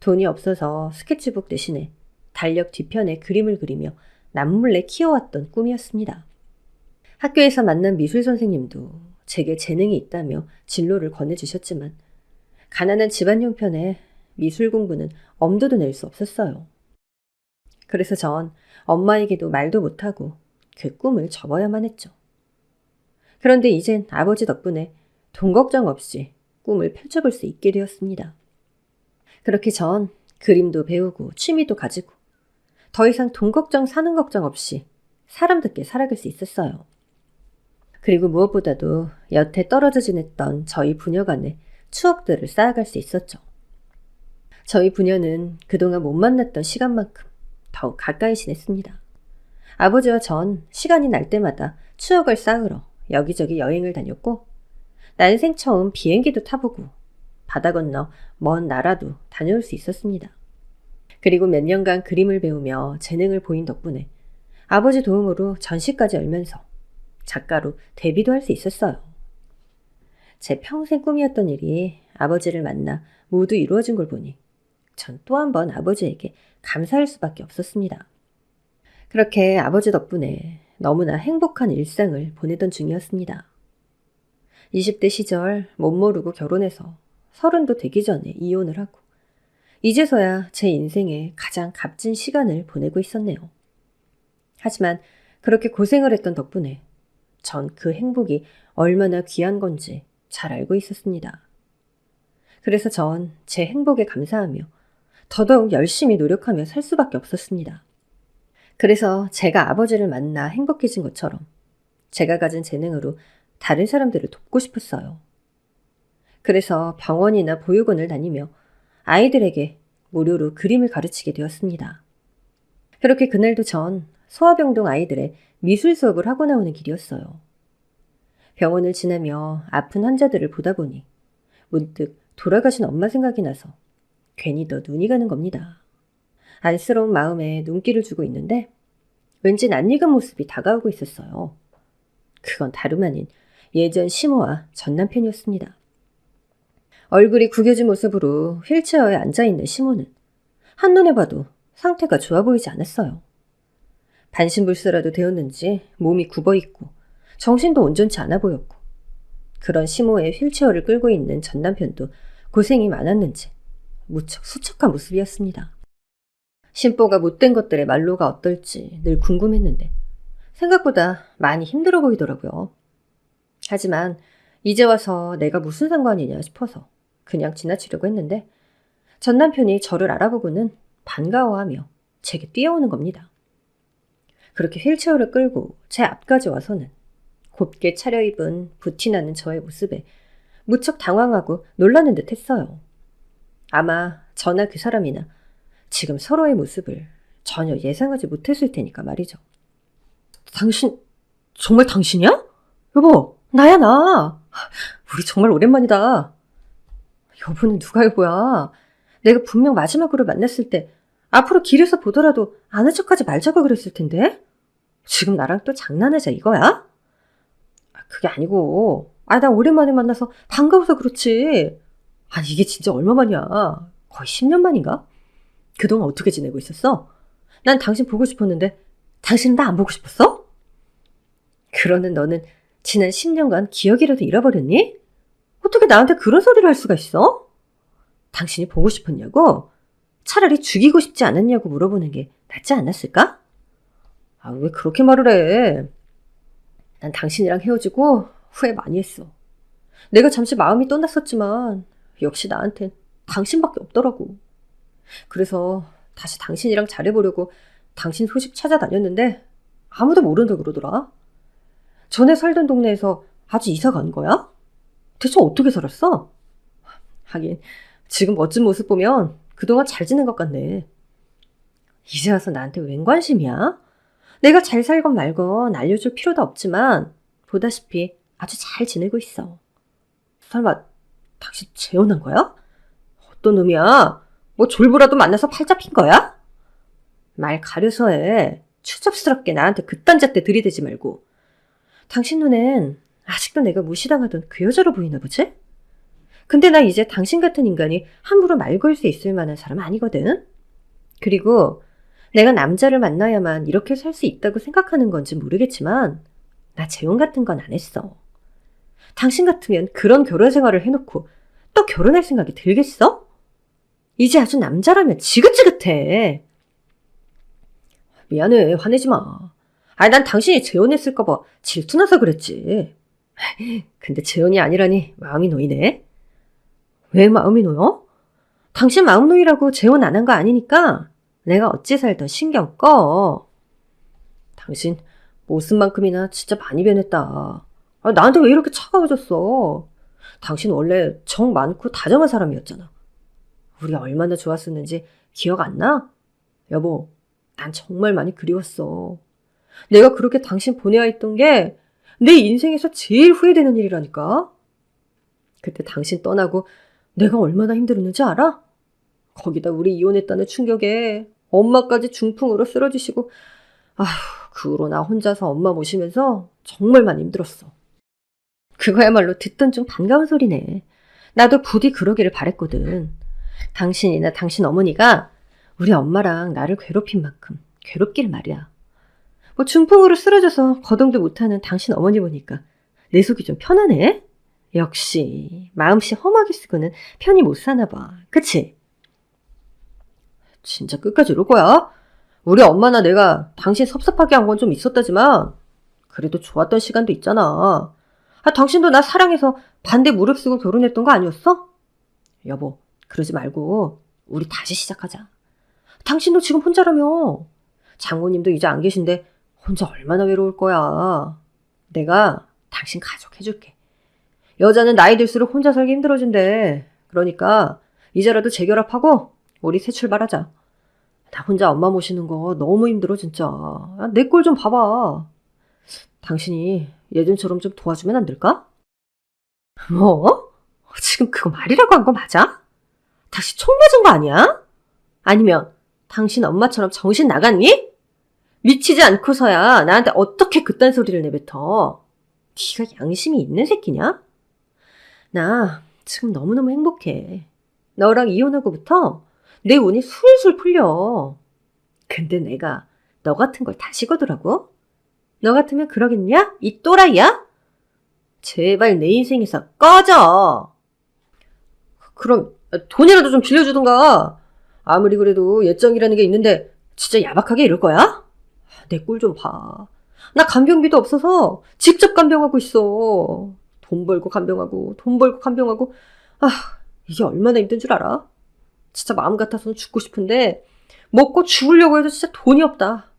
돈이 없어서 스케치북 대신에 달력 뒤편에 그림을 그리며 남몰래 키워왔던 꿈이었습니다. 학교에서 만난 미술 선생님도 제게 재능이 있다며 진로를 권해주셨지만 가난한 집안 형편에 미술 공부는 엄두도 낼 수 없었어요. 그래서 전 엄마에게도 말도 못하고 그 꿈을 접어야만 했죠. 그런데 이젠 아버지 덕분에 돈 걱정 없이 꿈을 펼쳐볼 수 있게 되었습니다. 그렇게 전 그림도 배우고 취미도 가지고 더 이상 돈 걱정 사는 걱정 없이 사람답게 살아갈 수 있었어요. 그리고 무엇보다도 여태 떨어져 지냈던 저희 부녀 간의 추억들을 쌓아갈 수 있었죠. 저희 부녀는 그동안 못 만났던 시간만큼 더욱 가까이 지냈습니다. 아버지와 전 시간이 날 때마다 추억을 쌓으러 여기저기 여행을 다녔고 난생 처음 비행기도 타보고 바다 건너 먼 나라도 다녀올 수 있었습니다. 그리고 몇 년간 그림을 배우며 재능을 보인 덕분에 아버지 도움으로 전시까지 열면서 작가로 데뷔도 할 수 있었어요. 제 평생 꿈이었던 일이 아버지를 만나 모두 이루어진 걸 보니 전 또 한 번 아버지에게 감사할 수밖에 없었습니다. 그렇게 아버지 덕분에 너무나 행복한 일상을 보내던 중이었습니다. 20대 시절 못 모르고 결혼해서 30도 되기 전에 이혼을 하고 이제서야 제 인생에 가장 값진 시간을 보내고 있었네요. 하지만 그렇게 고생을 했던 덕분에 전 그 행복이 얼마나 귀한 건지 잘 알고 있었습니다. 그래서 전 제 행복에 감사하며 더더욱 열심히 노력하며 살 수밖에 없었습니다. 그래서 제가 아버지를 만나 행복해진 것처럼 제가 가진 재능으로 다른 사람들을 돕고 싶었어요. 그래서 병원이나 보육원을 다니며 아이들에게 무료로 그림을 가르치게 되었습니다. 그렇게 그날도 전 소아병동 아이들의 미술 수업을 하고 나오는 길이었어요. 병원을 지나며 아픈 환자들을 보다 보니 문득 돌아가신 엄마 생각이 나서 괜히 더 눈이 가는 겁니다. 안쓰러운 마음에 눈길을 주고 있는데 왠지 낯익은 모습이 다가오고 있었어요. 그건 다름 아닌 예전 시모와 전 남편이었습니다. 얼굴이 구겨진 모습으로 휠체어에 앉아있는 시모는 한눈에 봐도 상태가 좋아 보이지 않았어요. 반신불수라도 되었는지 몸이 굽어있고 정신도 온전치 않아 보였고 그런 시모의 휠체어를 끌고 있는 전 남편도 고생이 많았는지 무척 수척한 모습이었습니다. 심보가 못된 것들의 말로가 어떨지 늘 궁금했는데 생각보다 많이 힘들어 보이더라고요. 하지만 이제 와서 내가 무슨 상관이냐 싶어서 그냥 지나치려고 했는데 전 남편이 저를 알아보고는 반가워하며 제게 뛰어오는 겁니다. 그렇게 휠체어를 끌고 제 앞까지 와서는 곱게 차려입은 부티나는 저의 모습에 무척 당황하고 놀라는 듯 했어요. 아마 저나 그 사람이나 지금 서로의 모습을 전혀 예상하지 못했을 테니까 말이죠. 당신, 정말 당신이야? 여보, 나야 나. 우리 정말 오랜만이다. 여보는 누가 여보야? 내가 분명 마지막으로 만났을 때 앞으로 길에서 보더라도 아는 척하지 말자고 그랬을 텐데? 지금 나랑 또 장난하자 이거야? 그게 아니고, 나 오랜만에 만나서 반가워서 그렇지. 아니, 이게 진짜 얼마만이야? 거의 10년 만인가? 그동안 어떻게 지내고 있었어? 난 당신 보고 싶었는데 당신은 나 안 보고 싶었어? 그러는 너는 지난 10년간 기억이라도 잃어버렸니? 어떻게 나한테 그런 소리를 할 수가 있어? 당신이 보고 싶었냐고? 차라리 죽이고 싶지 않았냐고 물어보는 게 낫지 않았을까? 왜 그렇게 말을 해? 난 당신이랑 헤어지고 후회 많이 했어. 내가 잠시 마음이 떠났었지만 역시 나한텐 당신밖에 없더라고. 그래서 다시 당신이랑 잘해보려고 당신 소식 찾아다녔는데 아무도 모른다 그러더라. 전에 살던 동네에서 아주 이사 간 거야? 대체 어떻게 살았어? 하긴 지금 멋진 모습 보면 그동안 잘 지낸 것 같네. 이제 와서 나한테 웬 관심이야? 내가 잘 살건 말건 알려줄 필요도 없지만 보다시피 아주 잘 지내고 있어. 설마 당신 재혼한 거야? 어떤 놈이야? 뭐 졸부라도 만나서 팔 잡힌 거야? 말 가려서 해. 추접스럽게 나한테 그딴 잣대 들이대지 말고. 당신 눈엔 아직도 내가 무시당하던 그 여자로 보이나 보지? 근데 나 이제 당신 같은 인간이 함부로 말 걸 수 있을 만한 사람 아니거든? 그리고 내가 남자를 만나야만 이렇게 살 수 있다고 생각하는 건지 모르겠지만 나 재혼 같은 건 안 했어. 당신 같으면 그런 결혼 생활을 해놓고 또 결혼할 생각이 들겠어? 이제 아주 남자라면 지긋지긋해. 미안해, 화내지 마. 아니, 난 당신이 재혼했을까봐 질투나서 그랬지. 근데 재혼이 아니라니 마음이 놓이네. 왜 마음이 놓여? 당신 마음 놓이라고 재혼 안 한 거 아니니까 내가 어찌 살던 신경 꺼. 당신 모습만큼이나 진짜 많이 변했다. 아, 나한테 왜 이렇게 차가워졌어? 당신 원래 정 많고 다정한 사람이었잖아. 우리 얼마나 좋았었는지 기억 안 나? 여보, 난 정말 많이 그리웠어. 내가 그렇게 당신 보내야 했던 게 내 인생에서 제일 후회되는 일이라니까. 그때 당신 떠나고 내가 얼마나 힘들었는지 알아? 거기다 우리 이혼했다는 충격에 엄마까지 중풍으로 쓰러지시고, 아휴, 그 후로 나 혼자서 엄마 모시면서 정말 많이 힘들었어. 그거야말로 듣던 좀 반가운 소리네. 나도 부디 그러기를 바랬거든. 당신이나 당신 어머니가 우리 엄마랑 나를 괴롭힌 만큼 괴롭길 말이야. 뭐 중풍으로 쓰러져서 거동도 못하는 당신 어머니 보니까 내 속이 좀 편하네? 역시 마음씨 험하게 쓰고는 편히 못 사나 봐. 그치? 진짜 끝까지 이럴 거야? 우리 엄마나 내가 당신 섭섭하게 한 건 좀 있었다지만 그래도 좋았던 시간도 있잖아. 아, 당신도 나 사랑해서 반대 무릅쓰고 결혼했던 거 아니었어? 여보, 그러지 말고 우리 다시 시작하자. 당신도 지금 혼자라며. 장모님도 이제 안 계신데 혼자 얼마나 외로울 거야. 내가 당신 가족 해줄게. 여자는 나이 들수록 혼자 살기 힘들어진대. 그러니까 이제라도 재결합하고 우리 새 출발하자. 나 혼자 엄마 모시는 거 너무 힘들어 진짜. 내 꼴 좀 봐봐. 당신이 예전처럼 좀 도와주면 안 될까? 뭐? 지금 그거 말이라고 한 거 맞아? 당신 총 맞은 거 아니야? 아니면 당신 엄마처럼 정신 나갔니? 미치지 않고서야 나한테 어떻게 그딴 소리를 내뱉어. 네가 양심이 있는 새끼냐? 나 지금 너무너무 행복해. 너랑 이혼하고부터 내 운이 술술 풀려. 근데 내가 너 같은 걸 다시 거두라고? 너 같으면 그러겠냐? 이 또라이야? 제발 내 인생에서 꺼져. 그럼 돈이라도 좀 빌려주던가. 아무리 그래도 예정이라는 게 있는데 진짜 야박하게 이럴 거야? 내 꼴 좀 봐. 나 간병비도 없어서 직접 간병하고 있어. 돈 벌고 간병하고 돈 벌고 간병하고. 아, 이게 얼마나 힘든 줄 알아? 진짜 마음 같아서는 죽고 싶은데 먹고 죽으려고 해도 진짜 돈이 없다.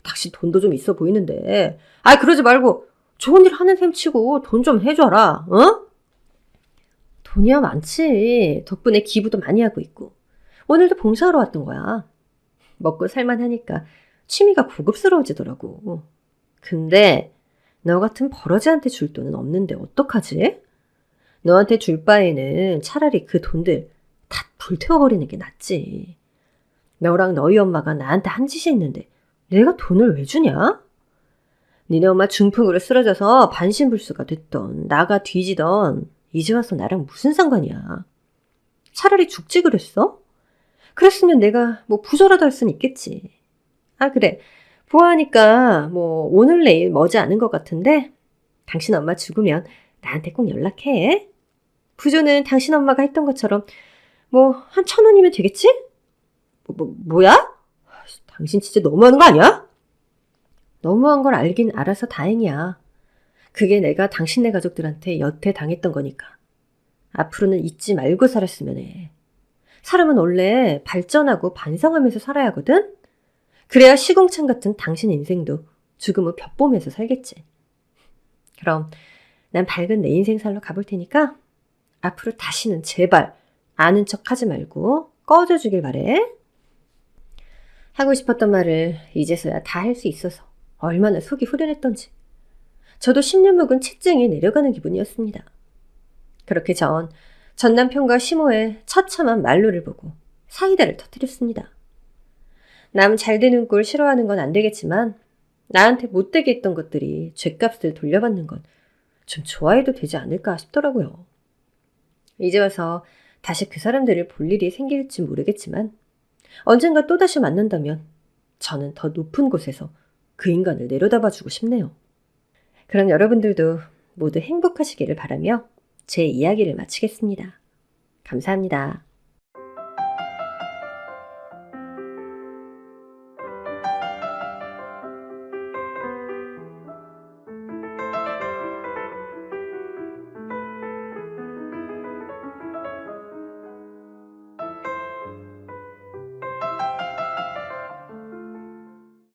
당신 돈도 좀 있어 보이는데. 아이, 그러지 말고 좋은 일 하는 셈 치고 돈 좀 해줘라. 어? 돈이야 많지. 덕분에 기부도 많이 하고 있고. 오늘도 봉사하러 왔던 거야. 먹고 살만하니까 취미가 고급스러워지더라고. 근데 너 같은 버러지한테 줄 돈은 없는데 어떡하지? 너한테 줄 바에는 차라리 그 돈들 다 불태워버리는 게 낫지. 너랑 너희 엄마가 나한테 한 짓이 있는데 내가 돈을 왜 주냐? 니네 엄마 중풍으로 쓰러져서 반신불수가 됐던, 나가 뒤지던 이제 와서 나랑 무슨 상관이야. 차라리 죽지 그랬어? 그랬으면 내가 뭐 부자라도 할 순 있겠지. 아, 그래. 보아하니까 뭐 오늘 내일 머지않은 것 같은데 당신 엄마 죽으면 나한테 꼭 연락해. 부조는 당신 엄마가 했던 것처럼 뭐 한 1,000원이면 되겠지? 뭐야? 당신 진짜 너무하는 거 아니야? 너무한 걸 알긴 알아서 다행이야. 그게 내가 당신네 가족들한테 여태 당했던 거니까. 앞으로는 잊지 말고 살았으면 해. 사람은 원래 발전하고 반성하면서 살아야 하거든? 그래야 시궁창 같은 당신 인생도 죽음을 벼보면서 살겠지. 그럼 난 밝은 내 인생 살러 가볼 테니까 앞으로 다시는 제발 아는 척 하지 말고 꺼져주길 바래. 하고 싶었던 말을 이제서야 다 할 수 있어서 얼마나 속이 후련했던지. 저도 10년 묵은 채증이 내려가는 기분이었습니다. 그렇게 전 남편과 시모의 처참한 만류를 보고 사이다를 터뜨렸습니다. 남 잘 되는 꼴 싫어하는 건 안 되겠지만 나한테 못되게 했던 것들이 죗값을 돌려받는 건 좀 좋아해도 되지 않을까 싶더라고요. 이제 와서 다시 그 사람들을 볼 일이 생길지 모르겠지만 언젠가 또다시 만난다면 저는 더 높은 곳에서 그 인간을 내려다봐주고 싶네요. 그럼 여러분들도 모두 행복하시기를 바라며 제 이야기를 마치겠습니다. 감사합니다.